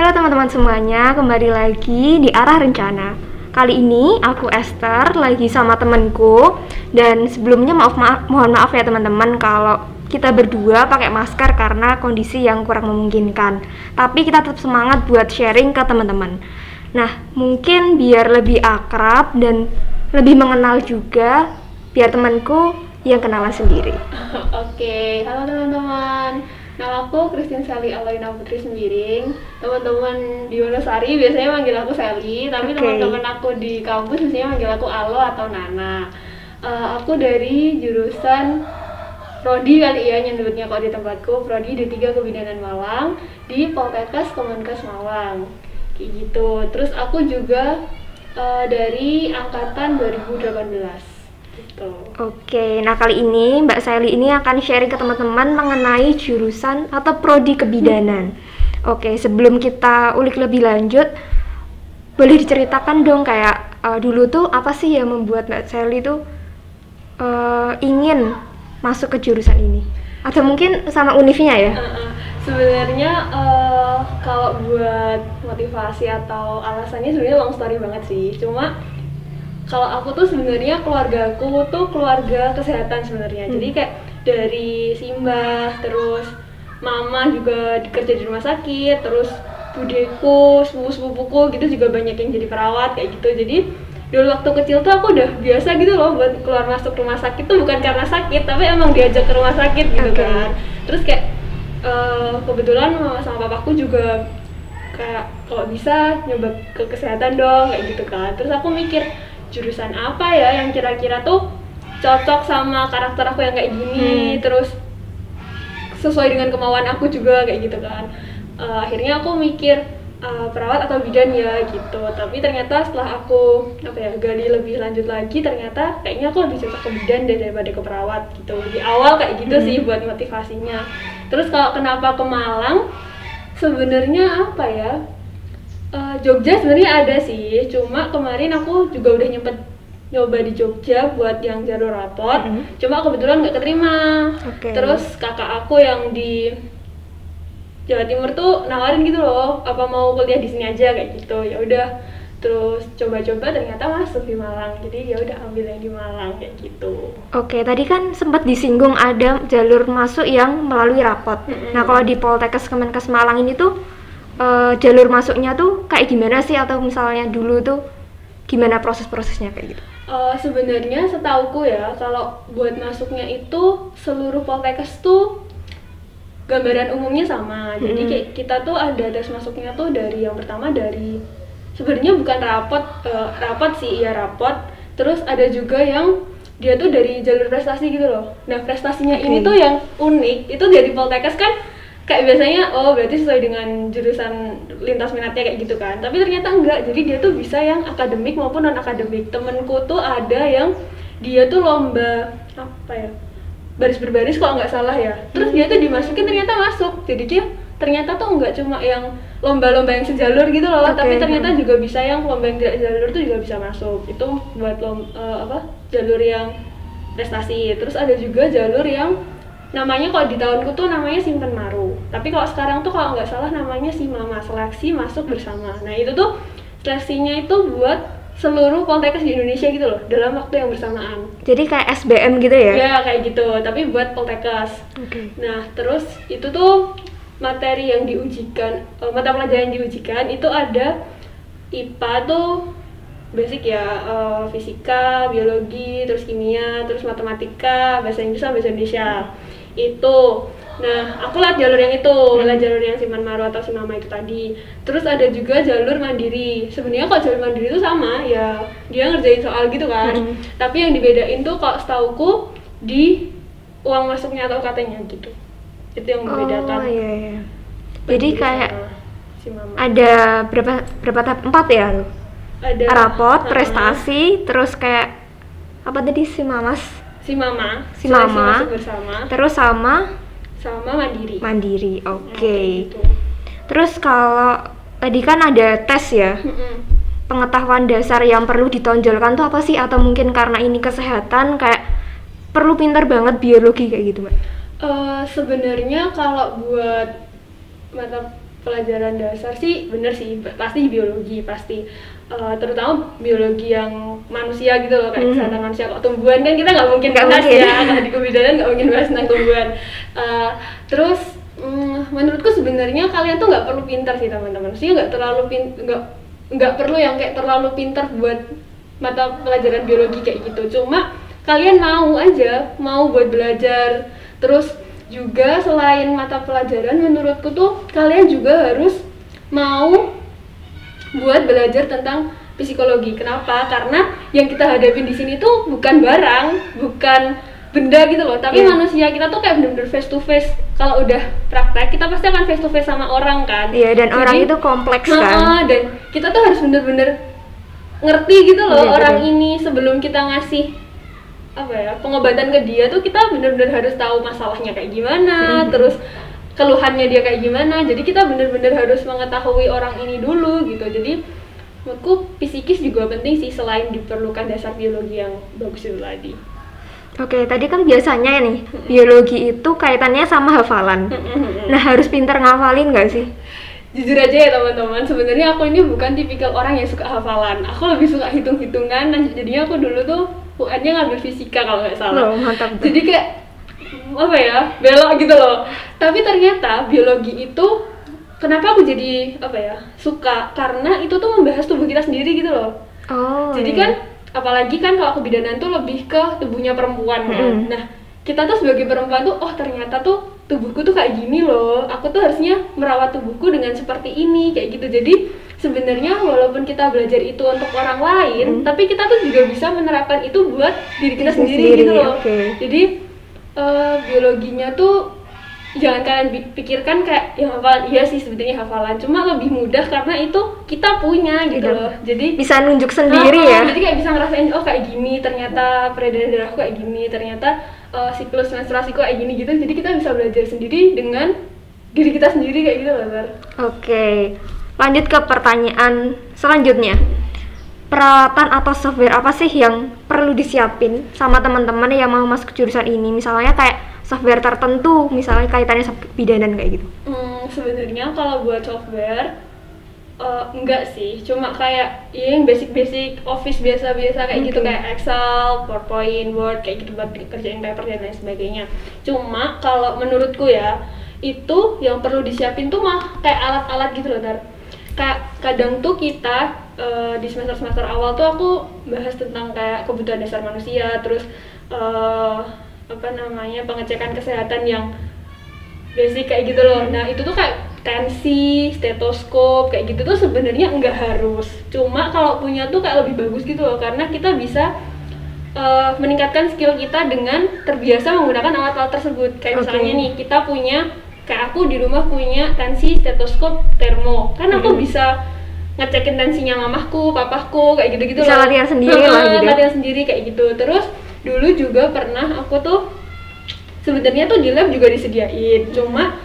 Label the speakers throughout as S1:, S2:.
S1: Halo teman-teman semuanya, kembali lagi di Arah Rencana. Kali ini aku Esther lagi sama temenku. Dan sebelumnya mohon maaf ya teman-teman kalau kita berdua pakai masker karena kondisi yang kurang memungkinkan. Tapi kita tetap semangat buat sharing ke teman-teman. Nah, mungkin biar lebih akrab dan lebih mengenal juga, biar temanku yang kenalan sendiri.
S2: Oke, halo teman-teman. Nama aku Christine Sally Aloina Putri Sembiring. Teman-teman di Wonosari biasanya manggil aku Sally, tapi teman-teman aku di kampus biasanya manggil aku Alo atau Nana. Aku dari jurusan Prodi kali ya nyebutnya kalau di tempatku, Prodi D3 Kebidanan Malang di Poltekkes Kemenkes Malang. Kayak gitu. Terus aku juga dari angkatan 2018. Gitu.
S1: Oke, nah kali ini Mbak Sally ini akan sharing ke teman-teman mengenai jurusan atau prodi kebidanan. Oke, sebelum kita ulik lebih lanjut, boleh diceritakan dong kayak dulu tuh apa sih yang membuat Mbak Sally tuh ingin masuk ke jurusan ini? Atau mungkin sama univnya ya?
S2: Sebenarnya kalau buat motivasi atau alasannya sebenarnya long story banget sih. Cuma kalau aku tuh sebenarnya keluargaku tuh keluarga kesehatan sebenarnya. Jadi kayak dari simbah, terus mama juga kerja di rumah sakit, terus budeku, sepupu-sepupuku gitu juga banyak yang jadi perawat kayak gitu. Jadi dulu waktu kecil tuh aku udah biasa gitu loh buat keluar masuk rumah sakit tuh bukan karena sakit, tapi emang diajak ke rumah sakit gitu kan. Terus kayak kebetulan mama sama papaku juga kayak kalau bisa nyoba ke kesehatan dong kayak gitu kan. Terus aku mikir jurusan apa ya yang kira-kira tuh cocok sama karakter aku yang kayak gini, terus sesuai dengan kemauan aku juga kayak gitu kan. Akhirnya aku mikir perawat atau bidan ya gitu. Tapi ternyata setelah aku gali lebih lanjut lagi, ternyata kayaknya aku lebih cocok ke bidan daripada ke perawat gitu. Di awal kayak gitu sih buat motivasinya. Terus kalau kenapa ke Malang, sebenarnya apa ya? Jogja sebenarnya ada sih, cuma kemarin aku juga udah nyoba di Jogja buat yang jalur rapot, cuma kebetulan nggak keterima. Terus kakak aku yang di Jawa Timur tuh nawarin gitu loh, apa mau kuliah di sini aja kayak gitu. Ya udah, terus coba-coba ternyata masuk di Malang, jadi ya udah ambil yang di Malang kayak gitu.
S1: Oke, tadi kan sempat disinggung ada jalur masuk yang melalui rapot. Nah, kalau di Poltekkes Kemenkes Malang ini tuh jalur masuknya tuh kayak gimana sih, atau misalnya dulu tuh gimana proses-prosesnya kayak gitu?
S2: Sebenarnya setauku ya, kalau buat masuknya itu seluruh Poltekkes tuh gambaran umumnya sama. Jadi kayak kita tuh ada tes masuknya tuh dari yang pertama dari sebenarnya bukan rapot sih, ya rapot. Terus ada juga yang dia tuh dari jalur prestasi gitu loh. Nah, prestasinya ini tuh yang unik, itu dari Poltekkes kan kayak biasanya berarti sesuai dengan jurusan lintas minatnya kayak gitu kan, tapi ternyata enggak. Jadi dia tuh bisa yang akademik maupun non akademik. Temenku tuh ada yang dia tuh lomba baris berbaris kalau nggak salah ya, terus dia tuh dimasukin ternyata masuk. Jadi dia ternyata tuh nggak cuma yang lomba-lomba yang sejalur gitu loh, tapi ternyata juga bisa yang lomba yang tidak sejalur tuh juga bisa masuk. Itu buat jalur yang prestasi. Terus ada juga jalur yang namanya kalau di tahunku tuh namanya Simpen Maru, tapi kalau sekarang tuh kalau nggak salah namanya SIMAMA, seleksi masuk bersama. Nah, itu tuh seleksinya itu buat seluruh Poltekkes di Indonesia gitu loh, dalam waktu yang bersamaan.
S1: Jadi kayak SBM gitu ya?
S2: Ya, kayak gitu, tapi buat Poltekkes. Nah, terus itu tuh materi yang diujikan, mata pelajaran yang diujikan itu ada IPA tuh basic ya, fisika, biologi, terus kimia, terus matematika, bahasa Inggris sama bahasa Indonesia. Itu. Nah, aku lihat jalur yang itu, jalur yang Simpen Maru atau SIMAMA itu tadi. Terus ada juga jalur mandiri. Sebenarnya kalau jalur mandiri itu sama, ya dia ngerjain soal gitu kan. Tapi yang dibedain tuh kalau setauku di uang masuknya atau UKT-nya gitu. Itu yang membedakan.
S1: Iya. Jadi kayak ada berapa tahap? 4 ya? Ada rapot, prestasi, terus kayak apa tadi SIMAMA,
S2: bersama,
S1: terus sama mandiri. Oke.
S2: Gitu.
S1: Terus kalau tadi kan ada tes ya, pengetahuan dasar yang perlu ditonjolkan tuh apa sih? Atau mungkin karena ini kesehatan kayak perlu pintar banget biologi kayak gitu, Mbak?
S2: Sebenarnya kalau buat mata pelajaran dasar sih bener sih, pasti biologi pasti. Terutama biologi yang manusia gitu loh, kayak kesehatan manusia. Kok tumbuhan kan kita nggak mungkin bahas ya, kalau di kebidanan nggak mungkin bahas tentang tumbuhan. Terus menurutku sebenarnya kalian tuh nggak perlu pintar sih teman-teman, maksudnya nggak perlu yang kayak terlalu pintar buat mata pelajaran biologi kayak gitu. Cuma kalian mau buat belajar. Terus juga selain mata pelajaran, menurutku tuh kalian juga harus mau buat belajar tentang psikologi. Kenapa? Karena yang kita hadapin di sini tuh bukan barang, bukan benda gitu loh, tapi manusia. Kita tuh kayak bener-bener face to face. Kalau udah praktek, kita pasti akan face to face sama orang kan.
S1: Iya, dan jadi, orang itu kompleks kan.
S2: Dan kita tuh harus bener-bener ngerti gitu loh orang ini sebelum kita ngasih pengobatan ke dia. Tuh kita bener-bener harus tahu masalahnya kayak gimana, terus keluhannya dia kayak gimana. Jadi kita bener-bener harus mengetahui orang ini dulu gitu. Jadi menurutku psikis juga penting sih, selain diperlukan dasar biologi yang bagus itu tadi.
S1: Oke, tadi kan biasanya nih biologi itu kaitannya sama hafalan. Nah, harus pintar ngafalin nggak sih?
S2: Jujur aja ya teman-teman, sebenarnya aku ini bukan tipikal orang yang suka hafalan. Aku lebih suka hitung-hitungan. Jadinya aku dulu tuh UN-nya ngambil fisika kalau nggak salah.
S1: Mantap.
S2: Jadi kayak belok gitu loh. Tapi ternyata biologi itu kenapa aku jadi suka, karena itu tuh membahas tubuh kita sendiri gitu loh. Jadi kan apalagi kan kalau kebidanan tuh lebih ke tubuhnya perempuan kan. Nah, kita tuh sebagai perempuan tuh ternyata tuh tubuhku tuh kayak gini loh. Aku tuh harusnya merawat tubuhku dengan seperti ini kayak gitu. Jadi sebenarnya walaupun kita belajar itu untuk orang lain, tapi kita tuh juga bisa menerapkan itu buat diri kita sendiri gitu loh. Jadi biologinya tuh jangan kalian pikirkan kayak yang hafalan. Iya sih sebetulnya hafalan, cuma lebih mudah karena itu kita punya gitu loh. Jadi
S1: bisa nunjuk sendiri ya.
S2: Jadi kayak bisa ngerasain kayak gini, ternyata peredaran darahku kayak gini, ternyata siklus menstruasiku kayak gini gitu. Jadi kita bisa belajar sendiri dengan diri kita sendiri kayak gitu loh, Bar.
S1: Oke. Lanjut ke pertanyaan selanjutnya. Peralatan atau software apa sih yang perlu disiapin sama teman-teman yang mau masuk jurusan ini? Misalnya kayak software tertentu, misalnya kaitannya sama kebidanan kayak gitu.
S2: Sebenarnya kalau buat software enggak sih, cuma kayak yang basic office biasa-biasa kayak gitu, kayak Excel, PowerPoint, Word kayak gitu buat kerjain paper dan lain sebagainya. Cuma kalau menurutku ya, itu yang perlu disiapin tuh mah kayak alat-alat gitu loh, Dar. Kayak kadang tuh kita di semester awal tuh aku bahas tentang kayak kebutuhan dasar manusia, terus pengecekan kesehatan yang basic kayak gitu loh. Nah, itu tuh kayak tensi, stetoskop kayak gitu tuh sebenarnya enggak harus. Cuma kalau punya tuh kayak lebih bagus gitu loh, karena kita bisa meningkatkan skill kita dengan terbiasa menggunakan alat-alat tersebut. Kayak misalnya nih, kita punya, kayak aku di rumah punya tensi, stetoskop, termo. Kan aku bisa ngecekin tensinya mamahku, papahku, kayak gitu-gitu
S1: bisa
S2: loh.
S1: Latihan sendiri lah gitu.
S2: Latihan sendiri kayak gitu. Terus dulu juga pernah aku tuh sebenarnya tuh di lab juga disediain. Cuma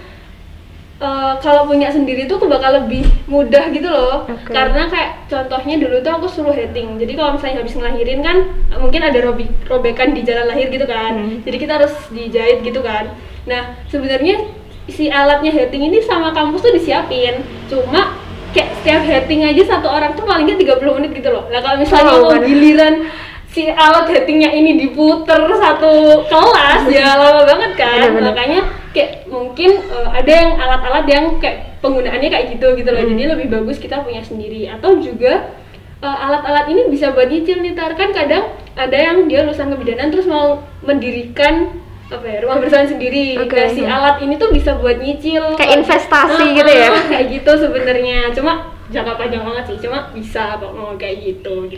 S2: kalau punya sendiri tuh bakal lebih mudah gitu loh. Karena kayak contohnya dulu tuh aku suruh heading. Jadi kalau misalnya habis ngelahirin kan mungkin ada robekan di jalan lahir gitu kan. Jadi kita harus dijahit gitu kan. Nah, sebenarnya si alatnya heading ini sama kampus tuh disiapin. Cuma kayak setiap heading aja satu orang tuh paling nggak 30 menit gitu loh. Nah, kalau misalnya mau giliran si alat headingnya ini diputer satu kelas ya lama banget kan. Makanya kayak mungkin ada yang alat-alat yang kayak penggunaannya kayak gitu loh. Jadi lebih bagus kita punya sendiri. Atau juga alat-alat ini bisa buat nyicil nih, kan kadang ada yang dia lulusan kebidanan terus mau mendirikan rumah bersalin sendiri. Nah, si alat ini tuh bisa buat nyicil
S1: kayak investasi gitu ya.
S2: Kayak gitu sebenarnya. Cuma jangka panjang banget sih. Cuma bisa kok mau kayak gitu.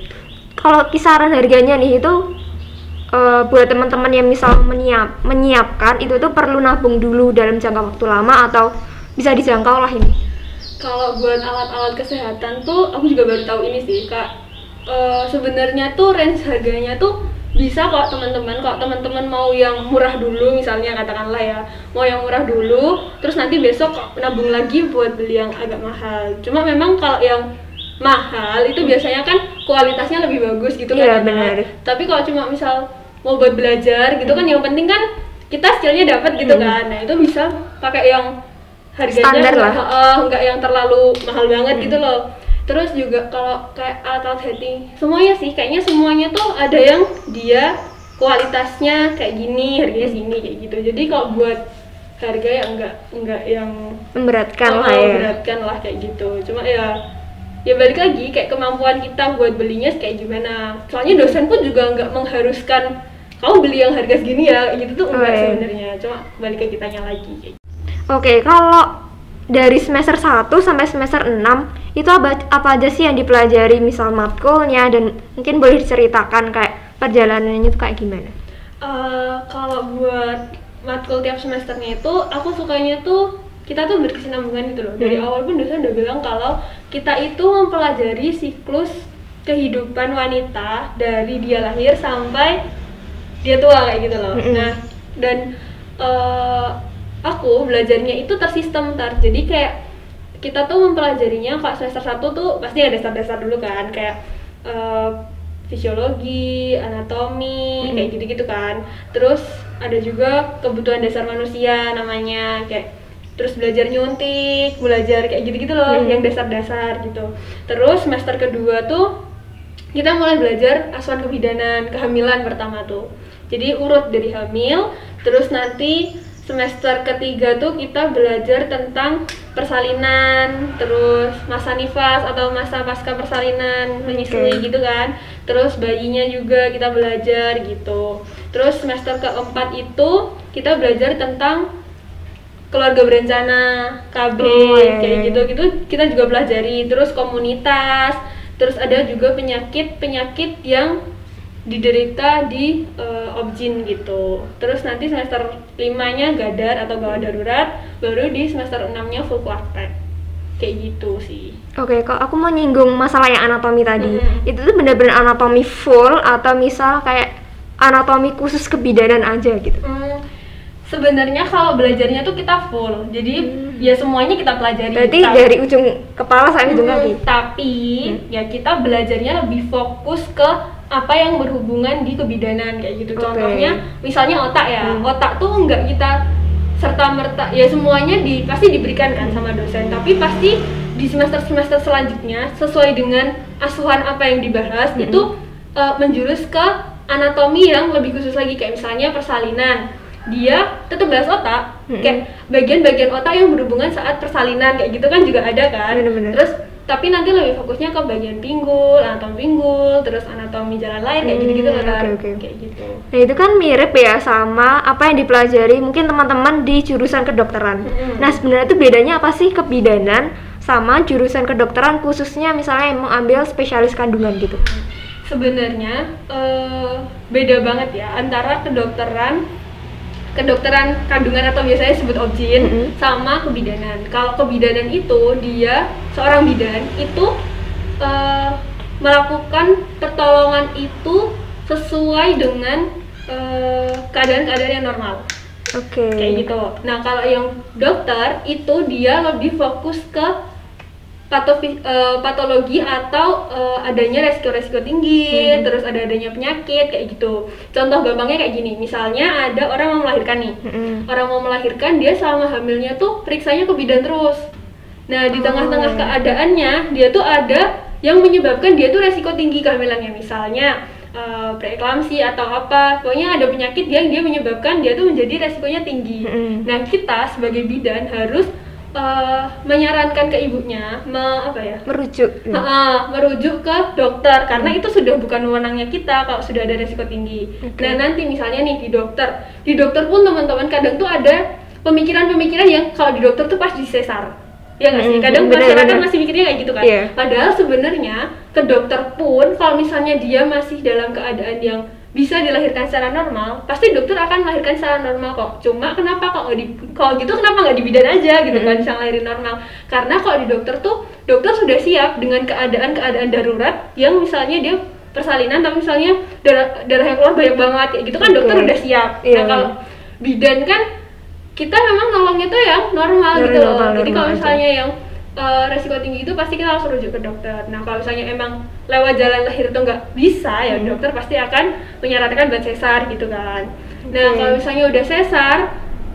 S1: Kalau kisaran harganya nih itu buat teman-teman yang misal menyiapkan itu tuh perlu nabung dulu dalam jangka waktu lama atau bisa dijangkau lah ini?
S2: Kalau buat alat-alat kesehatan tuh aku juga baru tahu ini sih, Kak. Sebenarnya tuh range harganya tuh bisa kok teman-teman mau yang murah dulu, misalnya katakanlah ya, mau yang murah dulu terus nanti besok nabung lagi buat beli yang agak mahal. Cuma memang kalau yang mahal itu biasanya kan kualitasnya lebih bagus gitu kan.
S1: Benar.
S2: Tapi kalau cuma misal mau buat belajar gitu kan, yang penting kan kita skillnya dapat gitu kan. Nah, itu bisa pakai yang harganya
S1: standar lah,
S2: nggak yang terlalu mahal banget gitu loh. Terus juga kalau kayak alat-alat heating semuanya sih, kayaknya semuanya tuh ada yang dia kualitasnya kayak gini, harganya segini kayak gitu. Jadi kalau buat harga ya enggak yang
S1: memberatkan lah ya.
S2: Memberatkan lah kayak gitu. Cuma ya balik lagi kayak kemampuan kita buat belinya kayak gimana. Soalnya dosen pun juga nggak mengharuskan kamu beli yang harga segini ya, gitu tuh enggak sebenarnya. Cuma balik ke kitanya lagi.
S1: Oke, kalau dari semester 1 sampai semester 6 itu apa aja sih yang dipelajari, misal matkulnya, dan mungkin boleh diceritakan kayak perjalanannya itu kayak gimana?
S2: Kalau buat matkul tiap semesternya itu aku sukanya tuh kita tuh berkesinambungan gitu loh. Dari awal pun dosen udah bilang kalau kita itu mempelajari siklus kehidupan wanita dari dia lahir sampai dia tua kayak gitu loh. Nah, dan aku belajarnya itu tersistem jadi kayak kita tuh mempelajarinya kalau semester 1 tuh pasti ada dasar-dasar dulu kan, kayak fisiologi, anatomi, kayak gitu-gitu kan. Terus ada juga kebutuhan dasar manusia namanya, kayak terus belajar nyuntik, belajar kayak gitu-gitu loh, yang dasar-dasar gitu. Terus semester kedua tuh kita mulai belajar asuhan kebidanan, kehamilan pertama tuh. Jadi urut dari hamil, terus nanti semester ketiga tuh kita belajar tentang persalinan, terus masa nifas atau masa pasca persalinan, menyusui gitu kan. Terus bayinya juga kita belajar gitu. Terus semester keempat itu kita belajar tentang keluarga berencana, KB, kayak gitu kita juga pelajari. Terus komunitas, terus ada juga penyakit yang diderita di objin gitu. Terus nanti semester 5-nya gadar atau gawat darurat, baru di semester 6-nya full praktek. Kayak gitu sih.
S1: Oke, kalau aku mau nyinggung masalah yang anatomi tadi, itu tuh benar-benar anatomi full atau misal kayak anatomi khusus kebidanan aja gitu?
S2: Sebenarnya kalau belajarnya tuh kita full, jadi ya semuanya kita pelajari.
S1: Berarti dari ujung kepala sampai ujung kaki?
S2: Tapi ya kita belajarnya lebih fokus ke apa yang berhubungan di kebidanan kayak gitu. Contohnya misalnya otak ya, otak tuh enggak kita serta-merta, ya semuanya pasti diberikan kan sama dosen, tapi pasti di semester-semester selanjutnya sesuai dengan asuhan apa yang dibahas itu menjurus ke anatomi yang lebih khusus lagi, kayak misalnya persalinan. Dia tetap bahas otak, kayak bagian-bagian otak yang berhubungan saat persalinan kayak gitu kan juga ada kan. Terus tapi nanti lebih fokusnya ke bagian pinggul, anatomi pinggul, terus anatomi jalan lahir kayak gitu-gitu kan. Kayak gitu.
S1: Nah, itu kan mirip ya sama apa yang dipelajari mungkin teman-teman di jurusan kedokteran. Nah, sebenarnya itu bedanya apa sih kebidanan sama jurusan kedokteran, khususnya misalnya yang mau ambil spesialis kandungan gitu?
S2: Sebenarnya beda banget ya antara kedokteran kandungan atau biasanya disebut objin sama kebidanan. Kalau kebidanan itu dia seorang bidan itu melakukan pertolongan itu sesuai dengan keadaan-keadaan yang normal. Kayak gitu. Nah, kalau yang dokter itu dia lebih fokus ke patologi atau adanya resiko-resiko tinggi, terus adanya penyakit kayak gitu. Contoh gampangnya kayak gini, misalnya ada orang mau melahirkan nih, orang mau melahirkan, dia selama hamilnya tuh periksanya ke bidan terus. Nah, di tengah-tengah keadaannya dia tuh ada yang menyebabkan dia tuh resiko tinggi kehamilannya, misalnya preeklamsi atau apa, pokoknya ada penyakit yang dia menyebabkan dia tuh menjadi resikonya tinggi. Nah, kita sebagai bidan harus menyarankan ke ibunya merujuk ke dokter, karena itu sudah bukan wewenangnya kita kalau sudah ada resiko tinggi. Nah, nanti misalnya nih di dokter pun teman-teman kadang tuh ada pemikiran-pemikiran yang kalau di dokter tuh pas di sesar, ya nggak sih? Kadang masyarakat masih mikirnya kayak gitu kan. Padahal sebenarnya ke dokter pun kalau misalnya dia masih dalam keadaan yang bisa dilahirkan secara normal, pasti dokter akan melahirkan secara normal kok. Cuma kenapa kalau gitu kenapa nggak di bidan aja gitu kan, bisa ngelahirin normal? Karena kalau di dokter tuh dokter sudah siap dengan keadaan darurat yang misalnya dia persalinan, tapi misalnya darah yang keluar banyak banget kayak gitu kan, dokter udah siap. Nah, kalau bidan kan kita memang nolongnya tuh yang normal gitu loh. Jadi kalau misalnya yang resiko tinggi itu pasti kita harus rujuk ke dokter. Nah, kalau misalnya emang lewat jalan lahir itu nggak bisa, ya dokter pasti akan menyarankan buat sesar gitu kan. Nah, kalau misalnya udah sesar,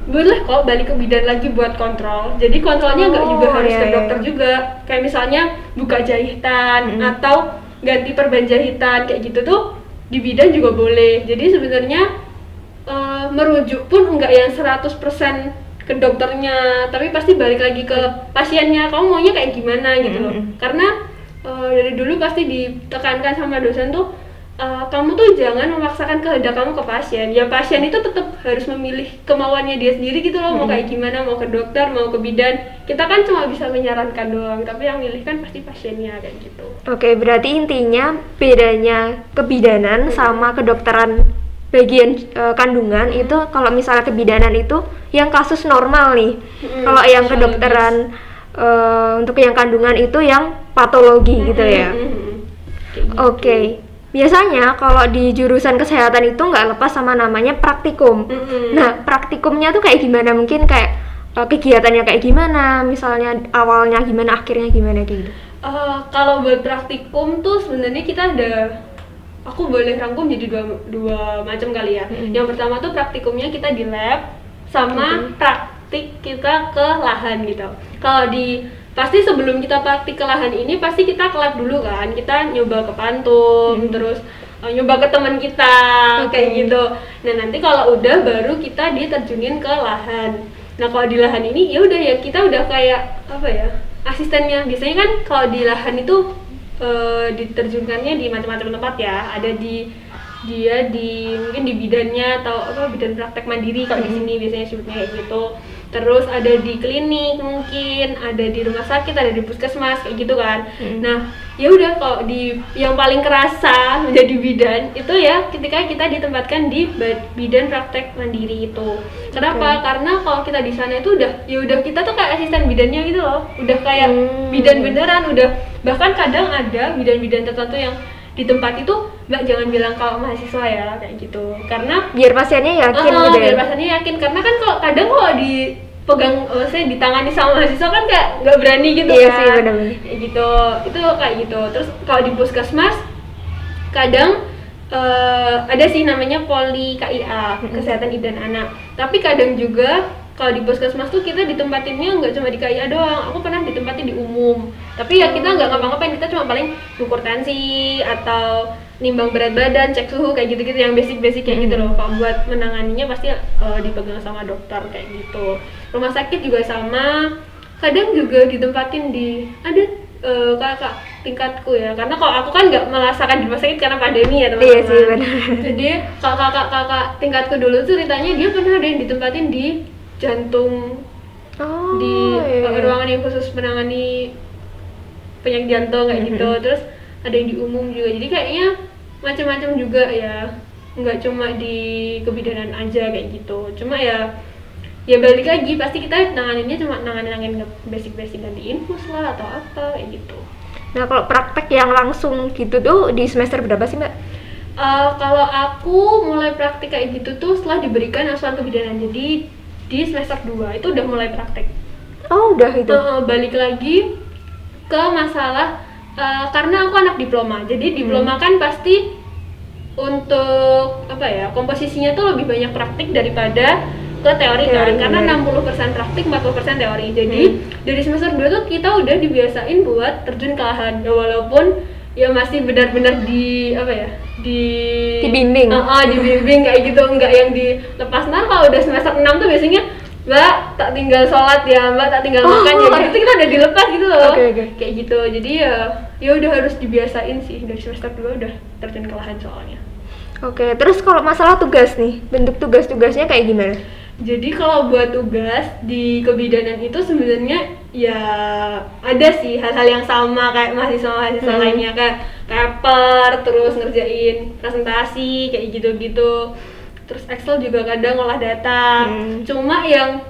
S2: boleh kok balik ke bidan lagi buat kontrol. Jadi kontrolnya nggak juga harus ke dokter juga. Kayak misalnya buka jahitan atau ganti perban jahitan kayak gitu tuh di bidan juga boleh. Jadi sebenarnya merujuk pun enggak yang 100% ke dokternya, tapi pasti balik lagi ke pasiennya. Kamu maunya kayak gimana gitu loh. Karena dari dulu pasti ditekankan sama dosen tuh kamu tuh jangan memaksakan kehendak kamu ke pasien. Ya pasien itu tetap harus memilih kemauannya dia sendiri gitu loh. Mau kayak gimana, mau ke dokter, mau ke bidan. Kita kan cuma bisa menyarankan doang, tapi yang milih kan pasti pasiennya kayak gitu.
S1: Oke, berarti intinya bedanya kebidanan sama kedokteran bagian kandungan itu kalau misalnya kebidanan itu yang kasus normal nih. Kalau yang kedokteran untuk yang kandungan itu yang patologi gitu ya. Oke. Biasanya kalau di jurusan kesehatan itu nggak lepas sama namanya praktikum. Nah, praktikumnya tuh kayak gimana? Mungkin kayak kegiatannya kayak gimana? Misalnya awalnya gimana, akhirnya gimana gitu.
S2: Kalau buat praktikum tuh sebenarnya kita aku boleh rangkum jadi dua macam kali ya. Yang pertama tuh praktikumnya kita di lab sama praktik kita ke lahan gitu. Kalau pasti sebelum kita praktik ke lahan ini pasti kita ke lab dulu kan, kita nyoba ke pantum, terus nyoba ke teman kita kayak gitu. Nah nanti kalau udah baru kita diterjunin ke lahan. Nah kalau di lahan ini ya udah ya kita udah kayak apa ya, asistennya. Biasanya kan kalau di lahan itu diterjunkannya di macam-macam tempat ya. Ada mungkin di bidannya atau bidan praktek mandiri kalau di sini biasanya sebutnya kayak gitu. Terus ada di klinik mungkin, ada di rumah sakit, ada di puskesmas kayak gitu kan. Nah, ya udah kalau yang paling kerasa menjadi bidan itu ya ketika kita ditempatkan di bidan praktek mandiri itu. Kenapa? Karena kalau kita di sana itu udah kita tuh kayak asisten bidannya gitu loh. Udah kayak bidan beneran, bahkan kadang ada bidan-bidan tertentu yang di tempat itu jangan bilang kalau mahasiswa ya kayak gitu, karena
S1: biar pasiennya yakin gitu ya.
S2: Biar pasiennya yakin, karena kan kadang kalau dipegang saya ditangani sama mahasiswa kan kayak nggak berani gitu
S1: iya
S2: kan.
S1: Sih, bener-bener.
S2: Kayak gitu, itu kayak gitu. Terus kalau di puskesmas kadang ada sih namanya poli KIA, kesehatan ibu dan anak. Tapi kadang juga kalau di puskesmas tuh kita ditempatinnya nggak cuma di KIA doang. Aku pernah ditempatin di umum. Tapi ya kita nggak ngapa-ngapain, kita cuma paling ukur tensi atau nimbang berat badan, cek suhu kayak gitu-gitu yang basic-basic kayak gitu loh. Kalau buat menanganinya pasti dipegang sama dokter kayak gitu. Rumah sakit juga sama. Kadang juga ditempatin ada kakak tingkatku ya, karena kalau aku kan nggak merasakan di rumah sakit karena pandemi ya teman-teman.
S1: Iya sih benar.
S2: Jadi kakak tingkatku dulu ceritanya dia pernah ada yang ditempatin di jantung, di ruangan yang khusus menangani penyakit jantung kayak gitu. Terus ada yang di umum juga, jadi kayaknya macam-macam juga ya, nggak cuma di kebidanan aja kayak gitu. Cuma ya balik lagi pasti kita nanganinnya cuma nanganin basic-basic, ganti infus lah atau apa kayak gitu.
S1: Nah kalau praktek yang langsung gitu tuh di semester berapa sih Mbak?
S2: Kalau aku mulai praktik kayak gitu tuh setelah diberikan asuhan kebidanan, jadi di semester 2 itu udah mulai praktek.
S1: Oh udah itu?
S2: Balik lagi ke masalah karena aku anak diploma, jadi diploma kan pasti untuk komposisinya tuh lebih banyak praktik daripada ke teori kan, karena 60% praktik, 40% teori. Jadi dari semester 2 tuh kita udah dibiasain buat terjun ke lahan. Ya walaupun ya masih benar-benar dibimbing. Dibimbing kayak gitu, enggak yang dilepas. Nah, kalau udah semester 6 tuh biasanya Mbak tak tinggal sholat ya, Mbak tak tinggal makan ya. Gitu kita udah dilepas gitu loh. Kayak gitu. Jadi ya udah harus dibiasain sih, dari semester 2 udah terjun ke lahan soalnya.
S1: Oke, terus kalau masalah tugas nih, bentuk tugas-tugasnya kayak gimana?
S2: Jadi kalau buat tugas di kebidanan itu sebenarnya ya ada sih hal-hal yang sama kayak mahasiswa-mahasiswa lainnya, kayak paper, terus ngerjain presentasi kayak gitu-gitu. Terus Excel juga kadang ngolah data. Cuma yang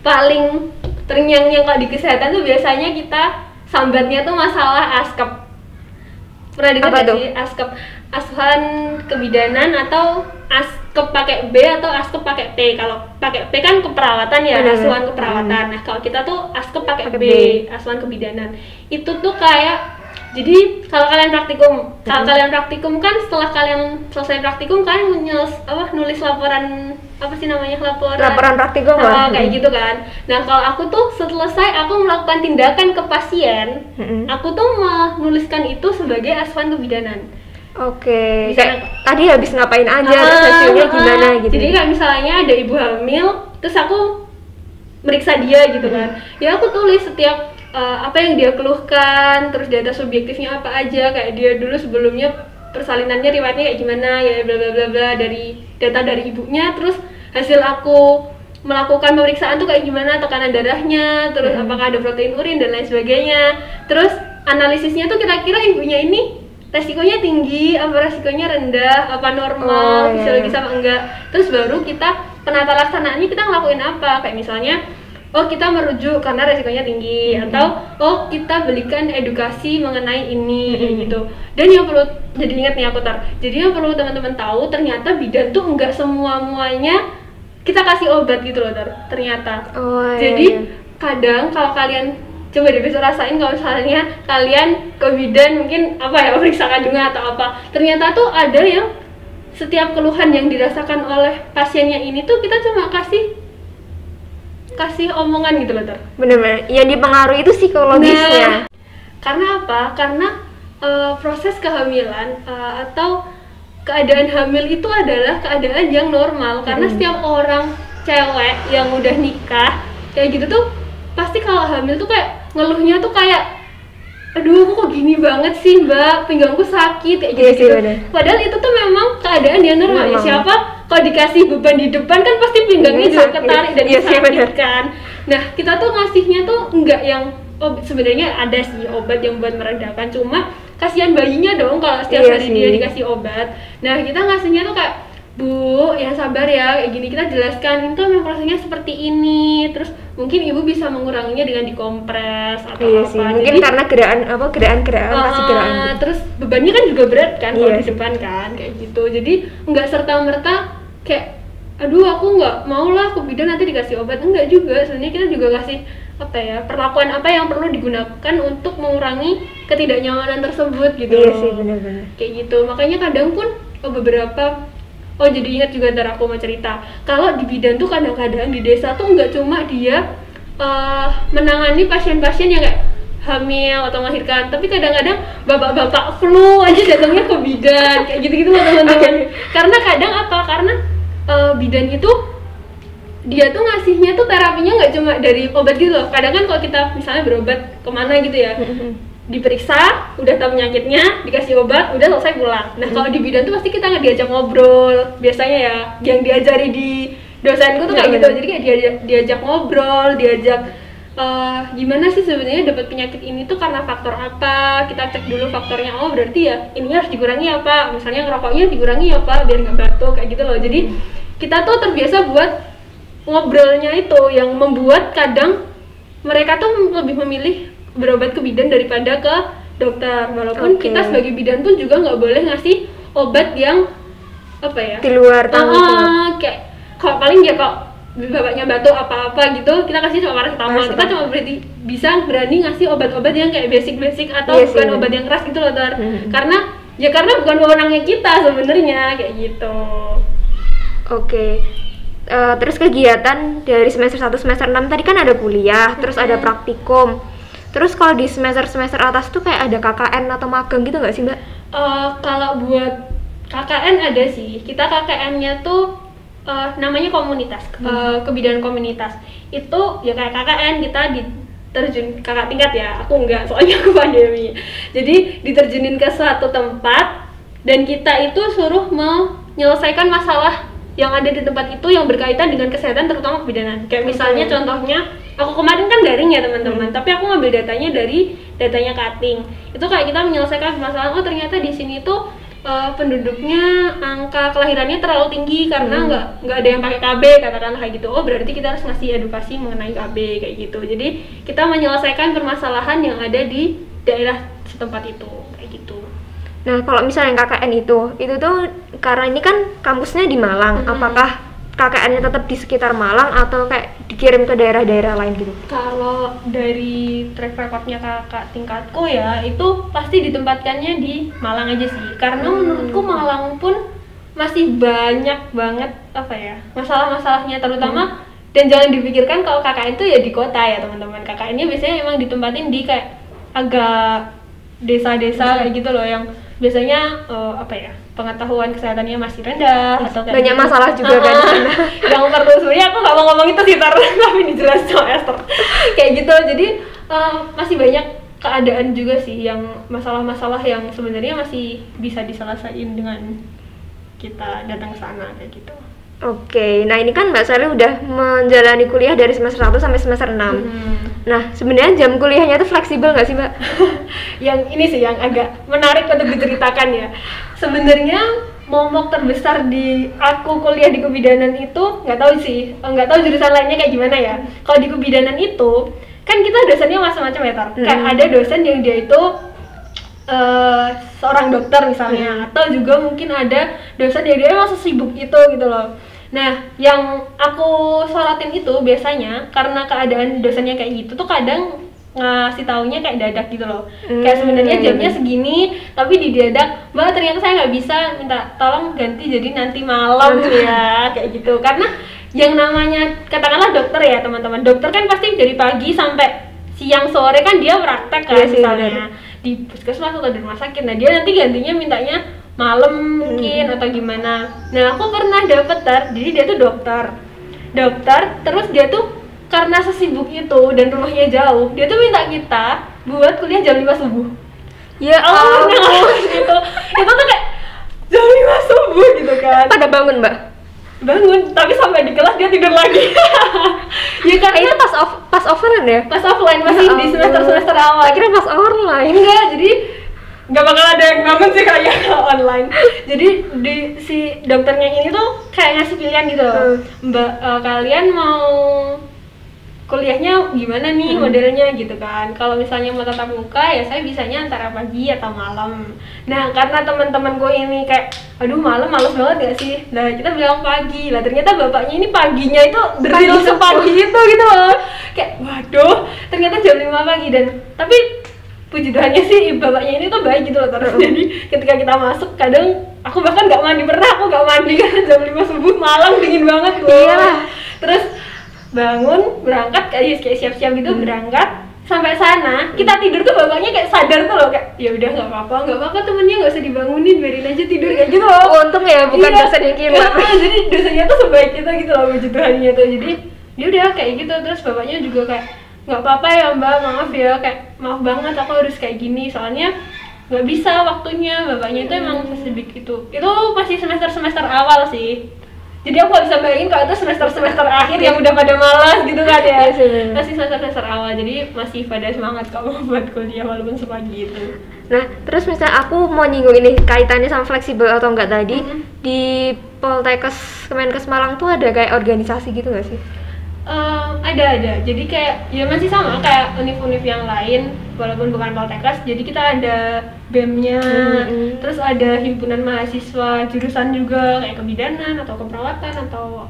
S2: paling terngiang-ngiang kalau di kesehatan tuh biasanya kita sambatnya tuh masalah ASKEP. Pernah dengar nggak sih ASKEP? Asuhan kebidanan atau ASKEP pakai B atau ASKEP pakai P. Kalau pakai P kan keperawatan ya, asuhan keperawatan. Nah kalau kita tuh ASKEP pakai B, asuhan kebidanan. Itu tuh kayak, jadi kalau kalian praktikum kan setelah kalian selesai praktikum kalian nulis laporan apa sih namanya,
S1: laporan praktikum
S2: kayak gitu kan. Nah kalau aku tuh selesai aku melakukan tindakan ke pasien, aku tuh menuliskan itu sebagai asuhan kebidanan.
S1: Oke, kayak tadi habis ngapain aja, terus hasilnya gimana gitu.
S2: Jadi kayak misalnya ada ibu hamil, terus aku meriksa dia gitu kan, ya aku tulis setiap apa yang dia keluhkan, terus data subjektifnya apa aja, kayak dia dulu sebelumnya persalinannya riwayatnya kayak gimana ya, bla bla bla bla, dari data dari ibunya, terus hasil aku melakukan pemeriksaan tuh kayak gimana, tekanan darahnya, terus apakah ada protein urin dan lain sebagainya, terus analisisnya tuh kira-kira ibunya ini resikonya tinggi, apa resikonya rendah, apa normal, fisiologis apa enggak, terus baru kita penata laksanaannya kita ngelakuin apa, kayak misalnya oh kita merujuk karena resikonya tinggi, atau oh kita berikan edukasi mengenai ini gitu. Dan yang perlu jadi ingat nih aku jadi yang perlu teman-teman tahu, ternyata bidan tuh enggak muanya kita kasih obat gitu loh ternyata. Jadi kadang kalau kalian coba deh besok rasain kalau misalnya kalian ke bidan mungkin apa ya, periksa kandungan atau apa, ternyata tuh ada yang setiap keluhan yang dirasakan oleh pasiennya ini tuh kita cuma kasih omongan gitu loh
S1: bener-bener yang dipengaruhi itu psikologisnya.
S2: Karena apa? Karena proses kehamilan atau keadaan hamil itu adalah keadaan yang normal, karena setiap orang cewek yang udah nikah kayak gitu tuh pasti kalau hamil tuh kayak ngeluhnya tuh kayak aduh aku kok gini banget sih mbak, pinggangku sakit kayak gitu, padahal itu tuh memang keadaan yang normal. Ya siapa kalau dikasih beban di depan kan pasti pinggangnya juga ketarik dan sakit kan. Nah kita tuh ngasihnya tuh enggak yang sebenarnya ada sih obat yang buat meredakan, cuma kasihan bayinya dong kalau setiap hari dia dikasih obat. Nah kita ngasihnya tuh kayak Bu, ya sabar ya, kayak gini kita jelaskan itu memang prosesnya seperti ini, terus mungkin ibu bisa menguranginya dengan dikompres atau apa.
S1: Mungkin jadi, karena gerakan kasih gerakan.
S2: Terus bebannya kan juga berat kan kalau di depan kan, kayak gitu. Jadi nggak serta-merta kayak aduh aku nggak mau lah ke bidan nanti dikasih obat, enggak juga. Sebenarnya kita juga kasih apa ya, perlakuan apa yang perlu digunakan untuk mengurangi ketidaknyamanan tersebut gitu.
S1: Iya sih, benar-benar.
S2: Kayak gitu. Makanya kadang pun beberapa jadi ingat juga, ntar aku mau cerita kalau di bidan tuh kadang-kadang di desa tuh nggak cuma dia menangani pasien-pasien yang kayak hamil atau melahirkan, tapi kadang-kadang bapak-bapak flu aja datangnya ke bidan kayak gitu-gitu loh teman-teman. Karena kadang apa, karena bidan itu dia tuh ngasihnya tuh terapinya nggak cuma dari obat gitu loh. Kadang kan kalau kita misalnya berobat kemana gitu ya, diperiksa, udah tahu penyakitnya, dikasih obat, udah selesai pulang. Nah kalau di bidan tuh pasti kita nggak diajak ngobrol, biasanya ya yang diajari di dosenku tuh kayak gitu. Jadi kayak diajak ngobrol, diajak gimana sih sebenarnya dapat penyakit ini tuh karena faktor apa, kita cek dulu faktornya. Oh berarti ya ini harus dikurangi apa, misalnya ngerokoknya dikurangi apa biar nggak batuk kayak gitu loh. Jadi kita tuh terbiasa buat ngobrolnya itu yang membuat kadang mereka tuh lebih memilih berobat ke bidan daripada ke dokter, walaupun kita sebagai bidan pun juga nggak boleh ngasih obat yang apa ya
S1: di luar tanggung
S2: kayak kalau paling ya kok bapaknya batuk apa-apa gitu kita kasih cuma paracetamol. Kita cuma berani ngasih obat-obat yang kayak basic atau bukan obat yang keras gitu loh karena bukan wewenangnya kita sebenarnya kayak gitu.
S1: Terus kegiatan dari semester 1 semester 6 tadi kan ada kuliah, terus ada praktikum. Terus kalau di semester atas tuh kayak ada KKN atau magang gitu nggak sih mbak?
S2: Kalau buat KKN ada sih. Kita KKN-nya tuh namanya komunitas, kebidanan komunitas. Itu ya kayak KKN kita diterjun kakak tingkat ya. Aku enggak, soalnya aku pandemi. Jadi diterjunin ke suatu tempat dan kita itu suruh menyelesaikan masalah yang ada di tempat itu yang berkaitan dengan kesehatan terutama kebidanan. Kayak misalnya contohnya aku kemarin kan daring ya teman-teman, tapi aku ngambil datanya cutting. Itu kayak kita menyelesaikan permasalahan, oh ternyata di sini tuh penduduknya angka kelahirannya terlalu tinggi karena nggak ada yang pakai KB katakanlah kayak gitu. Oh berarti kita harus ngasih edukasi mengenai KB kayak gitu. Jadi kita menyelesaikan permasalahan yang ada di daerah setempat itu kayak gitu.
S1: Nah kalau misalnya KKN itu tuh karena ini kan kampusnya di Malang, apakah KKN-nya tetap di sekitar Malang atau kayak dikirim ke daerah-daerah lain gitu?
S2: Kalau dari track recordnya kakak tingkatku ya itu pasti ditempatkannya di Malang aja sih, karena menurutku Malang pun masih banyak banget apa ya masalah-masalahnya, terutama dan jangan dipikirkan kalau KKN itu ya di kota ya teman-teman. KKN-nya biasanya emang ditempatin di kayak agak desa-desa kayak gitu loh, yang biasanya apa ya pengetahuan kesehatannya masih rendah atau kayak
S1: banyak
S2: gitu.
S1: masalah juga kan di sana.
S2: Yang perlu sebenarnya aku nggak mau ngomong itu sih tapi dijelasin sama Esther kayak gitu. Jadi masih banyak keadaan juga sih yang masalah-masalah yang sebenarnya masih bisa diselesaikan dengan kita datang ke sana kayak gitu.
S1: Oke, nah ini kan Mbak Sally udah menjalani kuliah dari semester 1 sampai semester 6. Nah, sebenarnya jam kuliahnya itu fleksibel nggak sih Mbak?
S2: Yang ini sih yang agak menarik untuk diceritakan ya. Sebenarnya momok terbesar di aku kuliah di kebidanan itu nggak tahu jurusan lainnya kayak gimana ya. Kalau di kebidanan itu kan kita dosennya macam-macam ya, kayak ada dosen yang dia itu seorang dokter misalnya, atau juga mungkin ada dosen yang dia emang sesibuk itu gitu loh. Nah, yang aku sorotin itu biasanya karena keadaan dosennya kayak gitu tuh kadang ngasih taunya kayak dadak gitu loh. Kayak sebenarnya jamnya segini, tapi didadak, Mbak ternyata saya nggak bisa, minta tolong ganti jadi nanti malam ya, kayak gitu. Karena yang namanya katakanlah dokter ya teman-teman, dokter kan pasti dari pagi sampai siang sore kan dia praktek kan, misalnya di puskesmas atau di rumah sakit. Nah dia nanti gantinya mintanya malam mungkin atau gimana. Nah aku pernah dapet jadi dia tuh dokter terus dia tuh karena sesibuk itu dan rumahnya jauh, dia tuh minta kita buat kuliah jam 5 subuh.
S1: Ya ampun.
S2: Gitu. Itu tuh kayak jam 5 subuh gitu kan.
S1: Pada bangun Mbak?
S2: Bangun, tapi sampai di kelas dia tidur lagi. Ya karena
S1: itu pas offline ya?
S2: Pas offline masih di semester awal.
S1: Akhirnya pas online.
S2: Enggak, jadi nggak bakal ada yang bangun sih kayak online. Jadi si dokternya ini tuh kayak ngasih pilihan gitu loh. Mbak, kalian mau kuliahnya gimana nih modelnya gitu kan. Kalau misalnya mau tatap muka ya saya bisanya antara pagi atau malam. Nah karena teman-teman gue ini kayak aduh malam males banget gak sih. Nah kita bilang pagi lah, ternyata bapaknya ini paginya itu drill sepagi itu gitu loh. Kayak waduh ternyata jam 5 pagi. Dan tapi puji Tuhannya sih bapaknya ini tuh baik gitu loh terus. Jadi ketika kita masuk kadang aku bahkan nggak mandi, aku nggak mandi kan jam 5 subuh malam dingin banget gue.
S1: Iyalah.
S2: Terus bangun berangkat kayak siap-siap gitu berangkat sampai sana kita tidur tuh bapaknya kayak sadar tuh loh kayak ya udah nggak apa-apa temennya nggak usah dibangunin, biarin aja tidur kayak gitu loh.
S1: Untung ya bukan dosen yang kilat.
S2: Jadi dosennya tuh sebaik kita gitu loh puji Tuhannya tuh. Jadi dia udah kayak gitu. Terus bapaknya juga kayak nggak apa-apa ya Mbak, maaf ya, kayak maaf banget aku harus kayak gini soalnya nggak bisa waktunya. Bapaknya itu emang sesibuk itu masih semester awal sih. Jadi aku gak bisa bayangin kalau itu semester akhir yang udah pada malas gitu kan ya. Masih semester awal, jadi masih pada semangat kalau buat kuliah walaupun sepagi itu.
S1: Nah, terus misalnya aku mau nyinggung ini kaitannya sama fleksibel atau enggak tadi, di Poltekkes Kemenkes Malang tuh ada kayak organisasi gitu nggak sih?
S2: Ada. Jadi kayak ya masih sama kayak univ-univ yang lain walaupun bukan Poltekkes. Jadi kita ada BEM-nya, terus ada himpunan mahasiswa jurusan juga kayak kebidanan atau keperawatan atau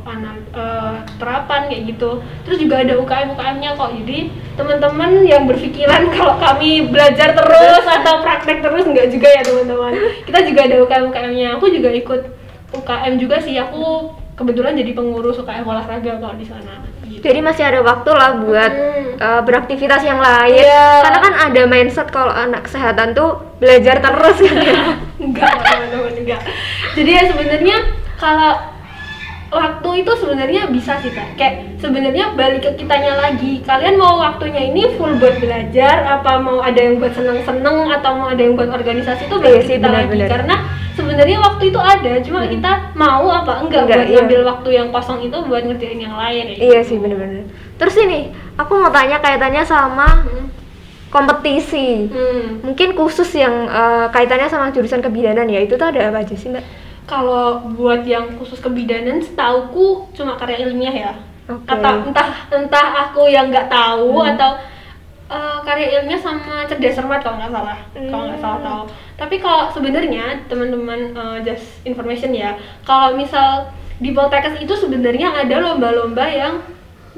S2: terapan kayak gitu. Terus juga ada UKM-UKM-nya kok. Jadi teman-teman yang berpikiran kalau kami belajar terus atau praktek terus enggak juga ya teman-teman. Kita juga ada UKM-UKM-nya. Aku juga ikut UKM juga sih. Aku kebetulan jadi pengurus UKM olahraga kalau di sana. Gitu.
S1: Jadi masih ada waktu lah buat beraktivitas yang lain. Karena kan ada mindset kalau anak kesehatan tuh belajar terus kan ya.
S2: Enggak, teman-teman enggak. Jadi ya sebenarnya kalau waktu itu sebenarnya bisa sih Kak. Kayak sebenarnya balik ke kitanya lagi. Kalian mau waktunya ini full buat belajar apa mau ada yang buat seneng-seneng atau mau ada yang buat organisasi itu balik ke kita lagi. Karena sebenarnya waktu itu ada, cuma kita mau apa enggak buat ngambil waktu yang kosong itu buat ngerjain yang lain ya.
S1: Iya sih bener-bener. Terus ini, aku mau tanya kaitannya sama kompetisi. Mungkin khusus yang kaitannya sama jurusan kebidanan ya, itu tuh ada apa aja sih Mbak?
S2: Kalau buat yang khusus kebidanan setauku cuma karya ilmiah ya. Atau entah aku yang nggak tahu atau karya ilmiah sama cerdas cermat kalau nggak salah tahu. Tapi kalau sebenarnya teman-teman just information ya, kalau misal di Poltekkes itu sebenarnya ada lomba-lomba yang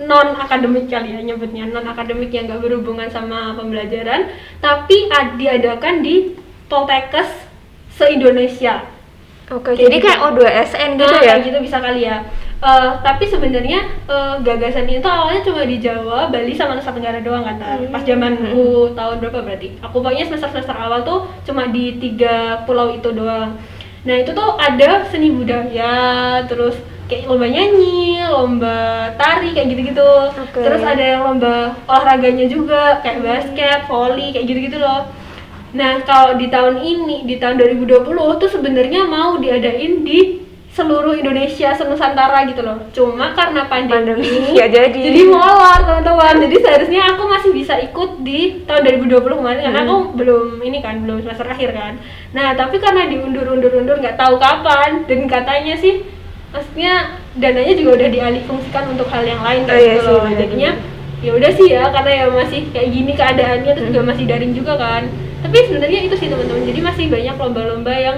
S2: non akademik kali ya nyebutnya, non akademik yang nggak berhubungan sama pembelajaran, tapi diadakan di Poltekkes se-Indonesia.
S1: Oke, jadi kayak O2SN gitu ya?
S2: Kayak gitu bisa kali ya. Tapi sebenarnya gagasan itu awalnya cuma di Jawa, Bali sama Nusa Tenggara doang kan. Pas zamanku tahun berapa berarti? Aku pokoknya semester awal tuh cuma di 3 pulau itu doang. Nah itu tuh ada seni budaya, terus kayak lomba nyanyi, lomba tari kayak gitu-gitu. Terus ada yang lomba olahraganya juga kayak basket, volley kayak gitu-gitu loh. Nah kalau di tahun ini, di tahun 2020 tuh sebenarnya mau diadain di seluruh Indonesia, senusantara gitu loh. Cuma karena pandemi
S1: ya jadi
S2: molor teman-teman. Jadi seharusnya aku masih bisa ikut di tahun 2020 kemarin karena aku belum semester akhir kan. Nah tapi karena diundur nggak tahu kapan, dan katanya sih maksudnya dananya juga udah dialih fungsikan untuk hal yang lain kayak gitu loh. Jadinya ya udah sih ya, karena ya masih kayak gini keadaannya, terus juga masih daring juga kan. Tapi sebenarnya itu sih teman-teman, jadi masih banyak lomba-lomba yang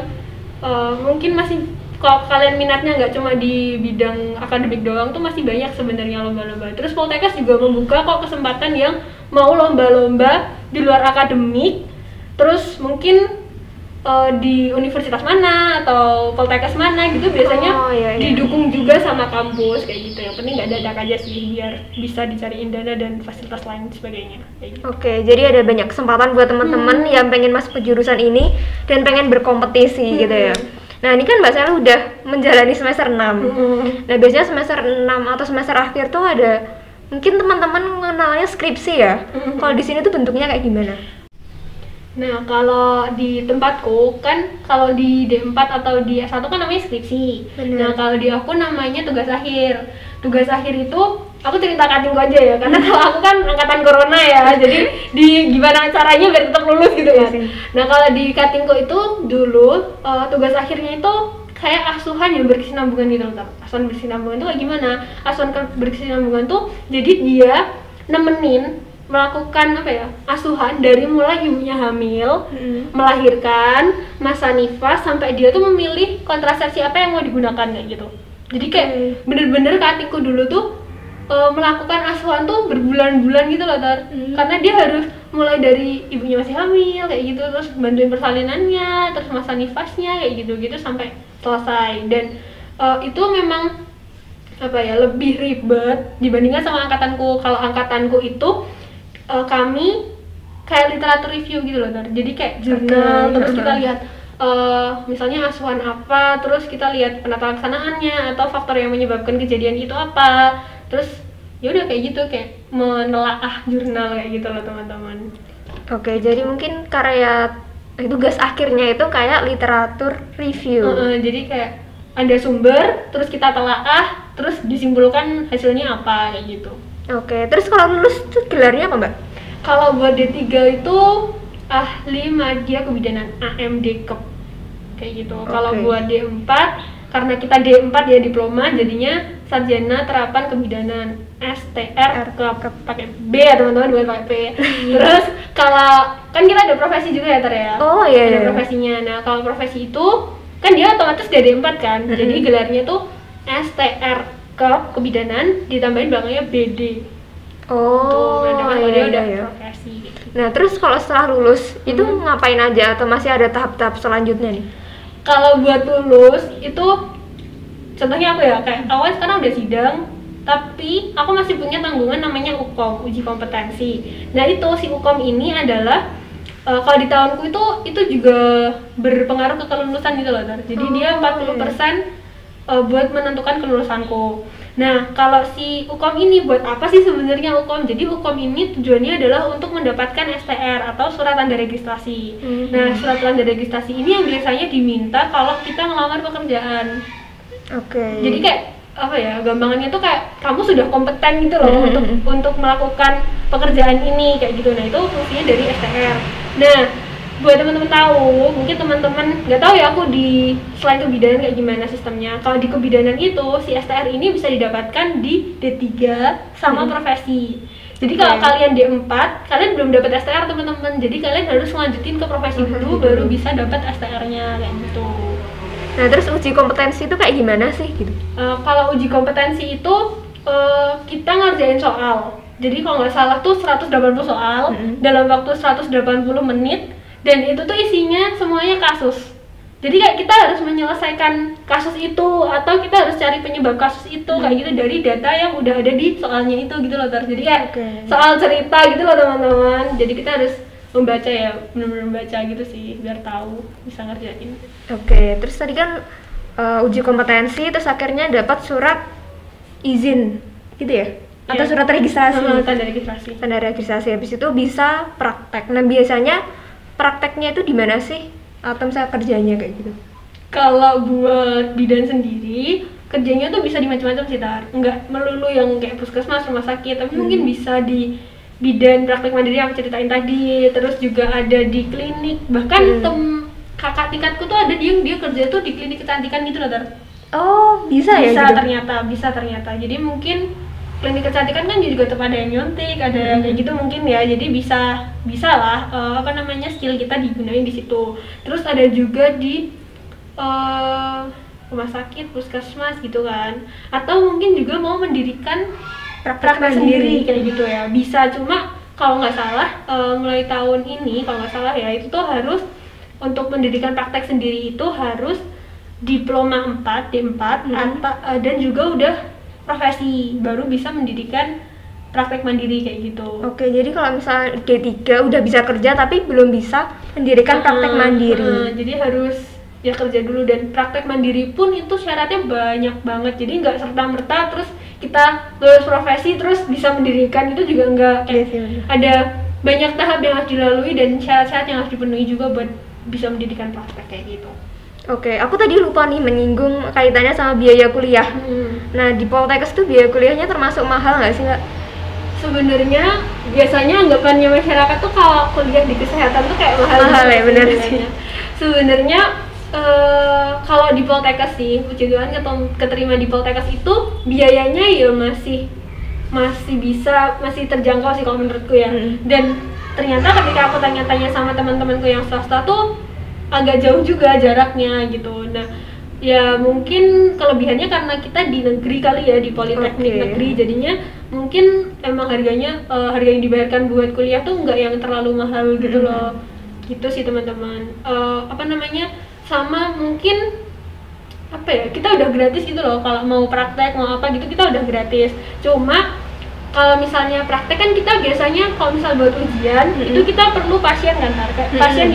S2: mungkin masih, kalau kalian minatnya nggak cuma di bidang akademik doang, tuh masih banyak sebenarnya lomba-lomba. Terus Poltekkes juga membuka kok kesempatan yang mau lomba-lomba di luar akademik, terus mungkin di universitas mana atau Poltekkes mana gitu biasanya didukung juga sama kampus kayak gitu. Yang penting nggak dadak aja sih, biar bisa dicariin dana dan fasilitas lain sebagainya kayak gitu.
S1: Oke, jadi ada banyak kesempatan buat teman-teman yang pengen masuk ke jurusan ini dan pengen berkompetisi gitu ya. Nah ini kan Mbak Sela udah menjalani semester 6. Nah biasanya semester 6 atau semester akhir tuh ada, mungkin teman-teman mengenalnya skripsi ya. Kalau di sini tuh bentuknya kayak gimana?
S2: Nah kalau di tempatku kan, kalau di D4 atau di S1 kan namanya skripsi. Nah kalau di aku namanya tugas akhir. Tugas akhir itu aku cerita katingku aja ya, karena kalau aku kan angkatan corona ya, jadi di gimana caranya biar tetap lulus gitu ya. Nah kalau di katingku itu dulu tugas akhirnya itu kayak asuhan yang berkesinambungan gitu loh. Asuhan berkesinambungan itu kayak gimana? Asuhan berkesinambungan tuh jadi dia nemenin melakukan asuhan dari mulai ibunya hamil, melahirkan, masa nifas, sampai dia tuh memilih kontrasepsi apa yang mau digunakan kayak gitu. Jadi kayak bener-bener katingku dulu tuh melakukan asuhan tuh berbulan-bulan gitu loh karena dia harus mulai dari ibunya masih hamil kayak gitu, terus bantuin persalinannya, terus masa nifasnya kayak gitu-gitu sampai selesai. Dan itu memang lebih ribet dibandingkan sama angkatanku. Kalau angkatanku itu kami kayak literatur review gitu loh jadi kayak jurnal, terus kita lihat misalnya asuhan apa, terus kita lihat penata laksanaannya atau faktor yang menyebabkan kejadian itu apa, terus ya udah kayak gitu, kayak menelaah jurnal kayak gitu loh teman-teman.
S1: Oke, jadi mungkin karya tugas akhirnya itu kayak literatur review.
S2: Jadi kayak ada sumber, terus kita telaah, terus disimpulkan hasilnya apa kayak gitu.
S1: Oke, terus kalau lulus tuh gelarnya apa Mbak?
S2: Kalau buat D3 itu ahli media kebidanan AMD-Kep kayak gitu. Kalau buat D4, karena kita D4 ya diploma, jadinya sarjana terapan kebidanan STR pakai B ya teman-teman, bukan pakai P. Terus kalau kan kita ada profesi juga ya ya. Ada profesinya. Nah kalau profesi itu kan dia otomatis D4 kan, jadi gelarnya tuh STR kebidanan ditambahin belakangnya BD. Dia udah profesi gitu.
S1: Nah terus kalau setelah lulus itu ngapain aja atau masih ada tahap-tahap selanjutnya nih?
S2: Kalau buat lulus itu contohnya aku ya, kayak awal sekarang udah sidang, tapi aku masih punya tanggungan namanya UKOM, uji kompetensi. Nah itu si UKOM ini adalah kalau di tahunku itu juga berpengaruh ke kelulusan gitu loh. Jadi dia 40% buat menentukan kelulusanku. Nah, kalau si UKOM ini buat apa sih sebenarnya UKOM? Jadi UKOM ini tujuannya adalah untuk mendapatkan STR atau surat tanda registrasi. Nah, surat tanda registrasi ini yang biasanya diminta kalau kita ngelamar pekerjaan. Jadi kayak gampangannya tuh kayak kamu sudah kompeten gitu loh untuk melakukan pekerjaan ini kayak gitu. Nah, itu fungsinya dari STR. Nah, buat teman-teman tahu, mungkin teman-teman nggak tahu ya aku di selain kebidanan kayak gimana sistemnya. Kalau di kebidanan itu si STR ini bisa didapatkan di D3 sama profesi. Jadi kalau kalian D4, kalian belum dapat STR teman-teman. Jadi kalian harus lanjutin ke profesi dulu baru bisa dapat STR-nya kayak gitu.
S1: Nah terus uji kompetensi itu kayak gimana sih gitu?
S2: Kalau uji kompetensi itu kita ngerjain soal. Jadi kalau nggak salah tuh 180 soal dalam waktu 180 menit. Dan itu tuh isinya semuanya kasus.
S3: Jadi kayak kita harus menyelesaikan kasus itu atau kita harus cari penyebab kasus itu kayak gitu dari data yang udah ada di soalnya itu gitu loh Tar. Jadi kayak soal cerita gitu loh teman-teman. Jadi kita harus membaca ya, benar-benar membaca gitu sih biar tahu bisa ngerjain.
S1: Oke, terus tadi kan uji kompetensi terus akhirnya dapat surat izin gitu ya? Atau surat registrasi?
S3: Tanda registrasi.
S1: Tanda registrasi, habis itu bisa praktek. Nah biasanya prakteknya itu di mana sih? Atau misalnya kerjanya kayak gitu?
S3: Kalau buat bidan sendiri, kerjanya tuh bisa di macam-macam sih Tar. Nggak melulu yang kayak puskesmas, rumah sakit, tapi mungkin bisa di bidan praktek mandiri yang ceritain tadi, terus juga ada di klinik. Bahkan kakak tingkatku tuh ada dia kerja tuh di klinik kecantikan gitu loh Tar.
S1: Oh bisa ya?
S3: Bisa ternyata. Jadi mungkin klinik kecantikan kan juga tetap ada yang nyuntik, ada yang kayak gitu mungkin ya. Jadi bisa lah skill kita digunain di situ. Terus ada juga di rumah sakit, puskesmas gitu kan. Atau mungkin juga mau mendirikan praktek sendiri kayak gitu ya. Bisa, cuma kalau nggak salah mulai tahun ini kalau nggak salah ya itu tuh harus untuk mendirikan praktek sendiri itu harus diploma 4 D4 dan juga udah profesi baru bisa mendirikan praktek mandiri kayak gitu.
S1: Oke, jadi kalau misalnya D3 udah bisa kerja tapi belum bisa mendirikan praktek mandiri.
S3: Jadi harus ya kerja dulu, dan praktek mandiri pun itu syaratnya banyak banget. Jadi nggak serta-merta terus kita lulus profesi terus bisa mendirikan, itu juga nggak. Ada banyak tahap yang harus dilalui dan syarat-syarat yang harus dipenuhi juga buat bisa mendirikan praktek kayak gitu.
S1: Oke, aku tadi lupa nih menyinggung kaitannya sama biaya kuliah. Nah, di Poltekkes tuh biaya kuliahnya termasuk mahal nggak sih, Kak?
S3: Sebenarnya biasanya anggapannya masyarakat tuh kalau kuliah di kesehatan tuh kayak mahal
S1: ya, benar sih.
S3: Sebenarnya kalau di Poltekkes sih, puji Tuhan keterima di Poltekkes itu biayanya ya masih terjangkau sih kalau menurutku ya. Dan ternyata ketika aku tanya-tanya sama teman-temanku yang swasta tuh agak jauh juga jaraknya gitu. Nah, ya mungkin kelebihannya karena kita di negeri kali ya, di politeknik negeri, jadinya mungkin emang harga yang dibayarkan buat kuliah tuh nggak yang terlalu mahal gitu loh. Gitu sih teman-teman. Sama mungkin kita udah gratis gitu loh, kalau mau praktek mau apa gitu kita udah gratis. Cuma kalau misalnya praktek kan kita biasanya kalau misal buat ujian itu kita perlu pasien kan, pasien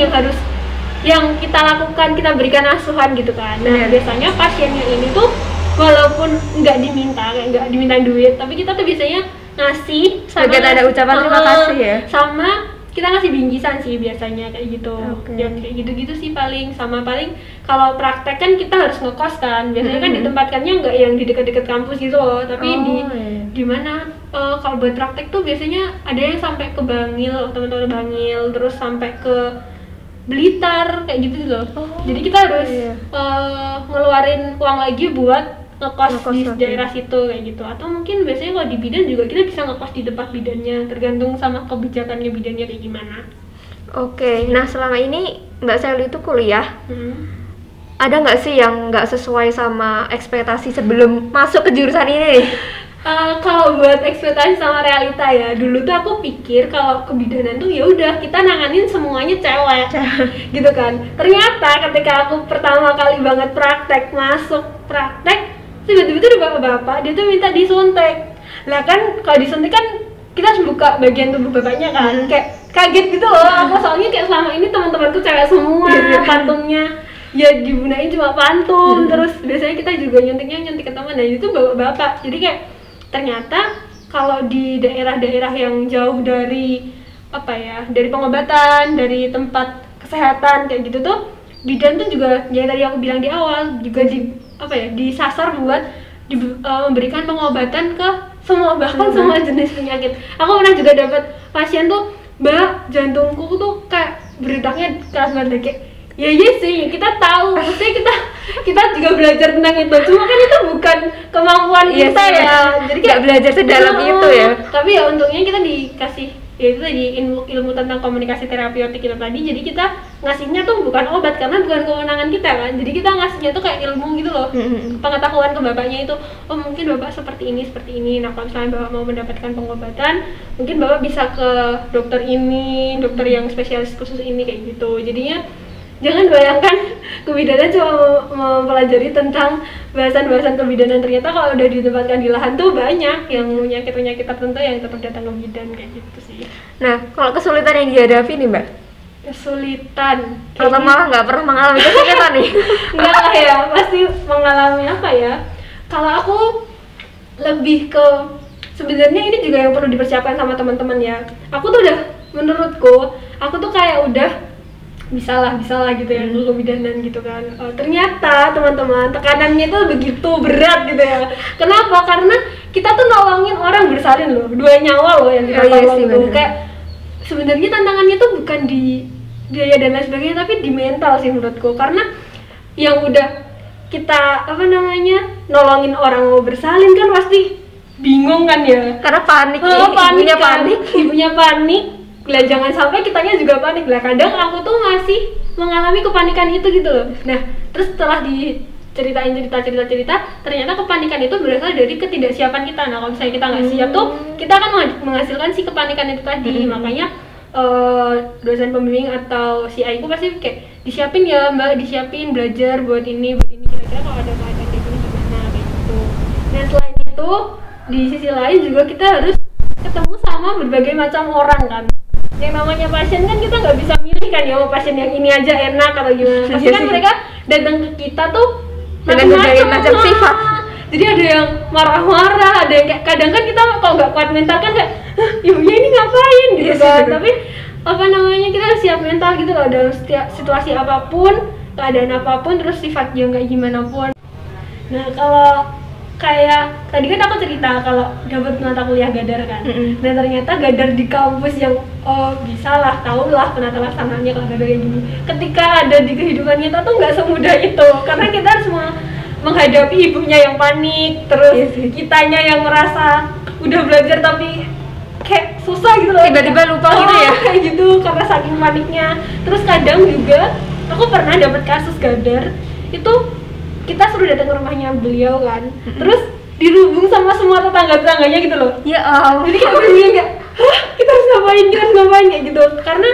S3: yang kita lakukan, kita berikan asuhan gitu kan. Nah biasanya pasiennya ini tuh walaupun nggak diminta duit, tapi kita tuh biasanya ngasih sebagai
S1: tanda ucapan terima kasih ya.
S3: Sama kita ngasih bingkisan sih biasanya kayak gitu. Ya kayak gitu-gitu sih paling. Sama paling kalau praktek kan kita harus ngekos kan. Biasanya kan ditempatkannya nggak yang di dekat-dekat kampus gitu loh, tapi di mana kalau buat praktek tuh biasanya ada yang sampai ke Bangil, teman-teman Bangil, terus sampai ke Blitar kayak gitu loh. Jadi kita harus ngeluarin uang lagi buat ngekos di daerah situ kayak gitu. Atau mungkin biasanya kalau di bidan juga kita bisa ngekos di tempat bidannya, tergantung sama kebijakannya bidannya kayak gimana.
S1: Oke, nah selama ini Mbak Sally itu kuliah, ada nggak sih yang nggak sesuai sama ekspektasi sebelum masuk ke jurusan ini?
S3: Kalau buat ekspektasi sama realita ya, dulu tuh aku pikir kalau kebidanan tuh ya udah kita nanganin semuanya cewek gitu kan. Ternyata ketika aku pertama kali banget masuk praktek, tiba-tiba tuh ada bapak-bapak, dia tuh minta disuntik. Lah kan kalau disuntik kan kita harus buka bagian tubuh bapaknya kan, kayak kaget gitu loh. Aku soalnya kayak selama ini teman-temanku cewek semua, pantungnya ya digunain cuma pantung. Terus biasanya kita juga nyuntik ke teman, dan itu bapak-bapak. Jadi kayak ternyata kalau di daerah-daerah yang jauh dari dari pengobatan, dari tempat kesehatan kayak gitu tuh, bidan tuh juga yang tadi aku bilang di awal juga disasar buat memberikan pengobatan ke bahkan semua jenis penyakit. Aku pernah juga dapat pasien tuh, Mbak, jantungku tuh kayak beritanya keras banget kayak. Ya iya sih, kita tahu, maksudnya kita juga belajar tentang itu, cuma kan itu bukan kemampuan kita ya, jadi kayak
S1: belajar sedalam itu ya.
S3: Tapi ya untungnya kita dikasih ya itu tadi ilmu tentang komunikasi terapeutik itu tadi, jadi kita ngasihnya tuh bukan obat karena bukan kewenangan kita kan, jadi kita ngasihnya tuh kayak ilmu gitu loh, pengetahuan ke bapaknya itu, oh mungkin bapak seperti ini, nah kalau misalnya bapak mau mendapatkan pengobatan, mungkin bapak bisa ke dokter ini, dokter yang spesialis khusus ini kayak gitu. Jadinya jangan bayangkan kebidanan cuma mempelajari tentang bahasan-bahasan kebidanan. Ternyata kalau udah ditempatkan di lahan tuh banyak yang penyakit tertentu yang tetap datang ke bidan kayak gitu sih.
S1: Nah, kalau kesulitan yang dihadapi nih Mbak,
S3: Kesulitan
S1: atau malah nggak pernah mengalami kesulitan nih?
S3: enggak lah ya, pasti mengalami apa ya. Kalau aku lebih ke sebenarnya ini juga yang perlu dipersiapkan sama teman-teman ya. Aku tuh udah, menurutku aku tuh kayak udah bisa lah gitu ya dulu kebidanan gitu kan. Ternyata teman-teman tekanannya itu begitu berat gitu ya. Kenapa? Karena kita tuh nolongin orang bersalin loh, 2 nyawa loh yang kita tolong tuh. Kayak sebenarnya tantangannya tuh bukan di biaya dan lain sebagainya, tapi di mental sih menurutku. Karena yang udah kita nolongin orang mau bersalin kan pasti bingung kan ya,
S1: Karena panik,
S3: ibunya panik lah, jangan sampai kitanya juga panik lah. Kadang aku tuh masih mengalami kepanikan itu gitu loh. Nah terus setelah diceritain cerita ternyata kepanikan itu berasal dari ketidaksiapan kita. Nah kalau misalnya kita nggak siap tuh kita akan menghasilkan si kepanikan itu tadi. Makanya dosen pembimbing atau si aiku pasti kayak disiapin ya Mbak, disiapin belajar buat ini kira-kira kalau ada keadaan kayak gini gimana kayak gitu. Dan selain itu di sisi lain juga kita harus ketemu sama berbagai macam orang kan. Yang namanya pasien kan kita nggak bisa milih kan ya, mau pasien yang ini aja enak atau gimana. Pasti kan mereka datang ke kita tuh
S1: dengan berbagai macam sifat.
S3: Jadi ada yang marah-marah, ada yang kayak kadang kan kita kalau nggak kuat mental kan kayak ibunya ini ngapain gitu kan. Tapi kita harus siap mental gitu loh dalam setiap situasi apapun, keadaan apapun, terus sifat yang kayak gimana pun. Nah kalau kayak tadi kan aku cerita kalau dapat mata kuliah Gadar kan, dan ternyata Gadar di kampus yang bisa lah, tahu lah penata laksanaannya kalau Gadar kayak gini. Ketika ada di kehidupan kita tuh nggak semudah itu, karena kita harus menghadapi ibunya yang panik, terus kitanya yang merasa udah belajar tapi kayak susah gitu loh,
S1: tiba-tiba lupa gitu ya,
S3: kayak gitu karena saking paniknya. Terus kadang juga aku pernah dapat kasus Gadar itu, kita suruh datang ke rumahnya beliau kan, terus dirubung sama semua tetangga-tetangganya gitu loh.
S1: Ya
S3: Jadi kita bingung kayak, kita harus ngapain kayak gitu, karena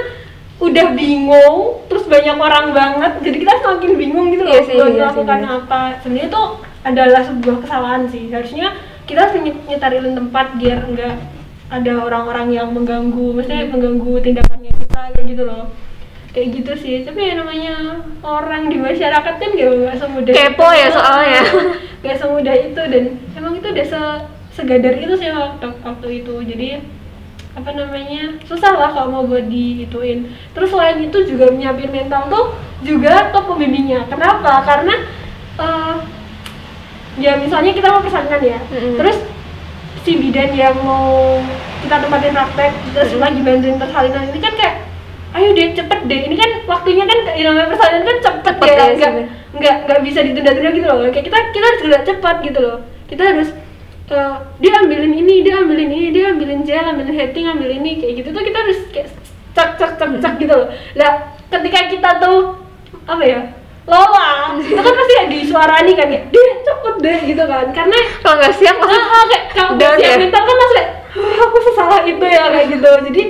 S3: udah bingung, terus banyak orang banget, jadi kita semakin bingung gitu loh. Melakukan apa. Sebenarnya itu adalah sebuah kesalahan sih. Harusnya kita harus nyetarin tempat biar enggak ada orang-orang yang mengganggu, maksudnya mengganggu tindakannya kita kayak gitu loh. Kayak gitu sih. Tapi ya namanya orang di masyarakat kan gak semudah
S1: kepo
S3: itu.
S1: Ya soalnya
S3: Gak semudah itu, dan emang itu udah segadar itu sih waktu itu. Jadi susah lah kalau mau buat diituin. Terus selain itu juga menyiapin mental tuh juga ke pembimbingnya. Kenapa? Karena ya misalnya kita mau persalinan ya, terus si bidan yang mau kita tempatin praktek terus lagi bantuin persalinan ini kan kayak ayo deh cepet deh, ini kan waktunya kan namanya persalinan kan cepet ya, nggak bisa ditunda-tunda gitu loh. Kayak kita harus gerak cepat gitu loh. Kita harus dia ambilin ini, dia ambilin gel, ambilin heating, ambil ini kayak gitu tuh kita harus kayak cak gitu loh. Lah ketika kita tuh lola itu kan pasti ya disuarani kan kayak deh cepet deh gitu kan, karena
S1: kalau nggak siap
S3: kayak kalau nggak siap mental kan langsung kayak aku sesalah itu ya kayak gitu. Jadi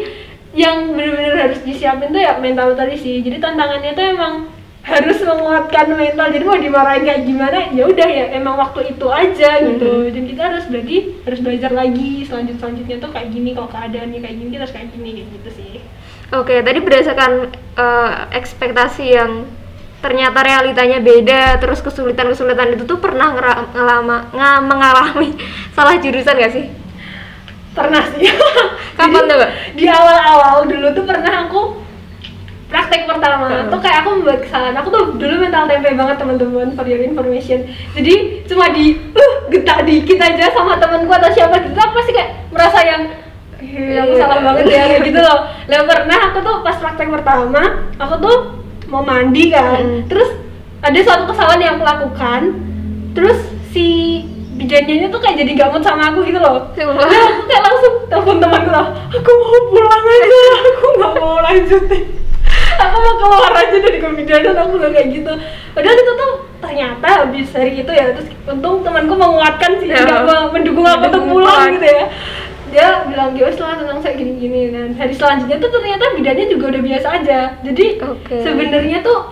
S3: yang benar-benar harus disiapin tuh ya mental tadi sih. Jadi tantangannya tuh emang harus menguatkan mental. Jadi mau dimarahin kayak gimana ya udah ya emang waktu itu aja gitu. Dan kita harus belajar lagi selanjutnya tuh kayak gini, kalau keadaannya kayak gini kita harus kayak gini kayak gitu sih.
S1: Oke, tadi berdasarkan ekspektasi yang ternyata realitanya beda, terus kesulitan itu tuh pernah mengalami salah jurusan gak sih?
S3: Pernah sih.
S1: Kapan tuh Mbak?
S3: Di awal-awal dulu tuh pernah aku praktek pertama tuh kayak aku membuat kesalahan. Aku tuh dulu mental tempe banget teman-teman, for your information. Jadi cuma getak dikit aja sama temanku atau siapa gitu, aku pasti kayak merasa yang aku salah banget ya kayak gitu loh. Lah pernah aku tuh pas praktek pertama, aku tuh mau mandi kan, terus ada suatu kesalahan yang aku lakukan, terus si bidannya tuh kayak jadi gak mood sama aku gitu loh. Nah, aku kayak langsung telepon temanku loh, aku mau pulang aja, aku gak mau lanjutin, aku mau keluar aja dari kebidanan, aku bilang kayak gitu. Padahal itu tuh ternyata habis hari itu ya, terus untung temanku menguatkan sih, gak mendukung aku untuk pulang gitu ya. Dia bilang ya setelah tenang saya gini-gini, dan hari selanjutnya tuh ternyata bidannya juga udah biasa aja. Jadi sebenarnya tuh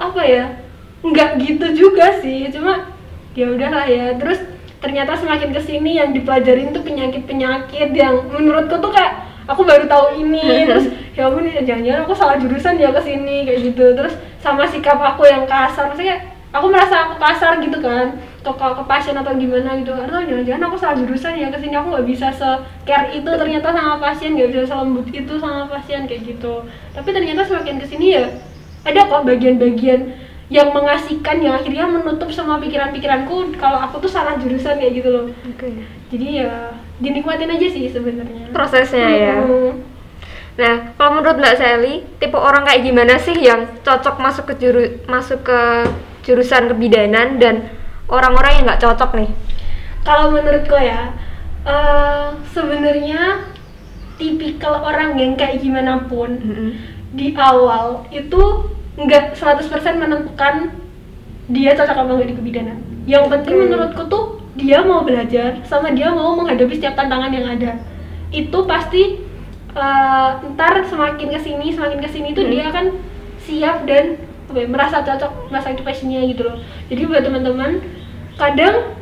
S3: nggak gitu juga sih, cuma ya udahlah ya. Terus ternyata semakin kesini yang dipelajarin tuh penyakit-penyakit yang menurutku tuh kayak aku baru tahu ini. Terus ya ampun, jangan-jangan aku salah jurusan ya kesini kayak gitu. Terus sama sikap aku yang kasar, maksudnya aku merasa aku kasar gitu kan ke pasien atau gimana gitu, atau jangan-jangan aku salah jurusan ya kesini, aku nggak bisa se-care itu ternyata sama pasien, nggak bisa selembut itu sama pasien kayak gitu. Tapi ternyata semakin kesini ya ada kok bagian-bagian yang mengasihkan, yang akhirnya menutup semua pikiran-pikiranku kalau aku tuh salah jurusan kayak gitu loh. Jadi ya dinikmatin aja sih sebenarnya
S1: prosesnya ya. Nah, kalau menurut Mbak Sally, tipe orang kayak gimana sih yang cocok masuk ke jurusan kebidanan dan orang-orang yang nggak cocok nih?
S3: Kalau menurutku ya, sebenarnya tipikal orang yang kayak gimana pun di awal itu nggak 100% menentukan dia cocok apa nggak di kebidanan. Yang penting menurutku tuh dia mau belajar sama dia mau menghadapi setiap tantangan yang ada. Itu pasti ntar semakin kesini tuh dia akan siap dan merasa cocok, merasa itu passionnya gitu loh. Jadi buat teman-teman, kadang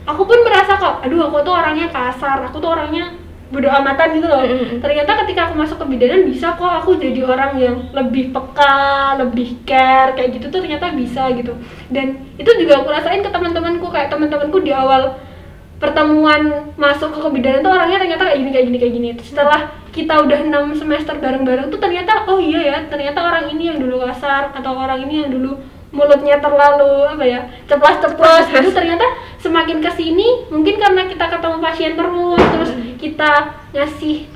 S3: aku pun merasa kok, aduh aku tuh orangnya kasar, aku tuh orangnya bodo amatan gitu loh. Ternyata ketika aku masuk kebidanan bisa kok aku jadi orang yang lebih peka, lebih care kayak gitu tuh ternyata bisa gitu. Dan itu juga aku rasain ke teman-temanku, kayak teman-temanku di awal pertemuan masuk ke kebidanan tuh orangnya ternyata kayak gini. Setelah kita udah 6 semester bareng-bareng tuh ternyata oh iya ya, ternyata orang ini yang dulu kasar atau orang ini yang dulu mulutnya terlalu ceplas-ceplos gitu, ternyata semakin kesini mungkin karena kita ketemu pasien terus kita ngasih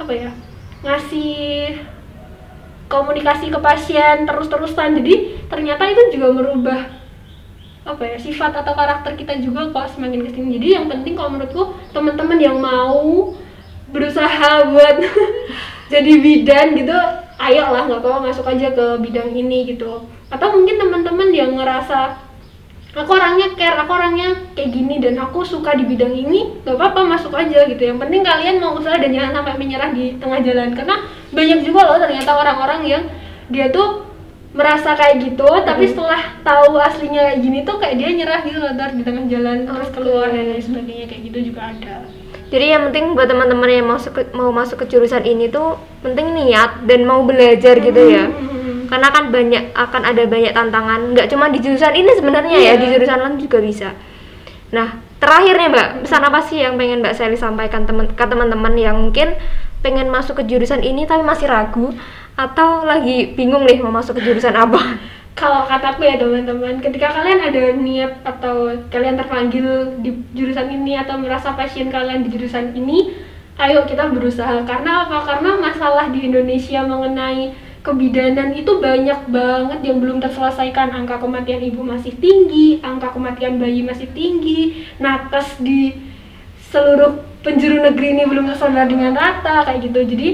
S3: komunikasi ke pasien terus-terusan, jadi ternyata itu juga merubah sifat atau karakter kita juga kok semakin kesini. Jadi yang penting kalau menurutku teman-teman yang mau berusaha buat jadi bidan gitu, ayolah, nggak apa-apa masuk aja ke bidang ini gitu. Atau mungkin teman-teman yang ngerasa aku orangnya care, aku orangnya kayak gini dan aku suka di bidang ini, nggak apa-apa masuk aja gitu. Yang penting kalian mau usaha dan jangan sampai menyerah di tengah jalan, karena banyak juga loh ternyata orang-orang yang dia tuh merasa kayak gitu, tapi setelah tahu aslinya kayak gini tuh kayak dia nyerah gitu loh di tengah jalan, terus keluar dan lain sebagainya, kayak gitu juga ada.
S1: Jadi yang penting buat teman-teman yang mau masuk ke jurusan ini tuh penting niat dan mau belajar gitu ya. Karena kan akan ada banyak tantangan, nggak cuma di jurusan ini sebenarnya ya, di jurusan lain juga bisa. Nah, terakhir nih Mbak, pesan apa sih yang pengen Mbak Sally sampaikan ke teman-teman yang mungkin pengen masuk ke jurusan ini tapi masih ragu atau lagi bingung nih mau masuk ke jurusan apa?
S3: Kalau kataku ya teman-teman, ketika kalian ada niat atau kalian terpanggil di jurusan ini atau merasa passion kalian di jurusan ini, ayo kita berusaha. Karena apa? Karena masalah di Indonesia mengenai kebidanan itu banyak banget yang belum terselesaikan. Angka kematian ibu masih tinggi, angka kematian bayi masih tinggi, nakes di seluruh penjuru negeri ini belum tersebar dengan rata kayak gitu. Jadi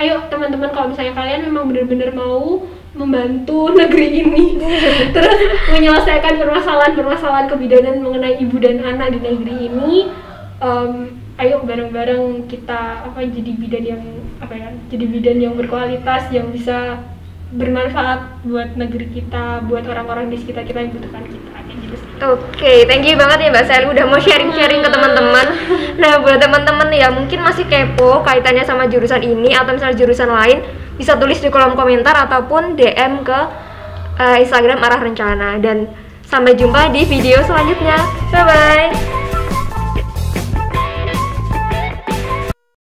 S3: ayo teman-teman, kalau misalnya kalian memang benar-benar mau membantu negeri ini terus menyelesaikan permasalahan kebidanan mengenai ibu dan anak di negeri ini, ayo bareng-bareng kita jadi bidan yang berkualitas, yang bisa bermanfaat buat negeri kita, buat orang-orang di sekitar kita yang butuhkan kita, kayak gitu sih.
S1: Oke, thank you banget ya Mbak Sally udah mau sharing-sharing ke teman-teman. Nah, buat teman-teman yang mungkin masih kepo kaitannya sama jurusan ini atau misalnya jurusan lain, bisa tulis di kolom komentar ataupun DM ke Instagram Arah Rencana. Dan sampai jumpa di video selanjutnya. Bye bye.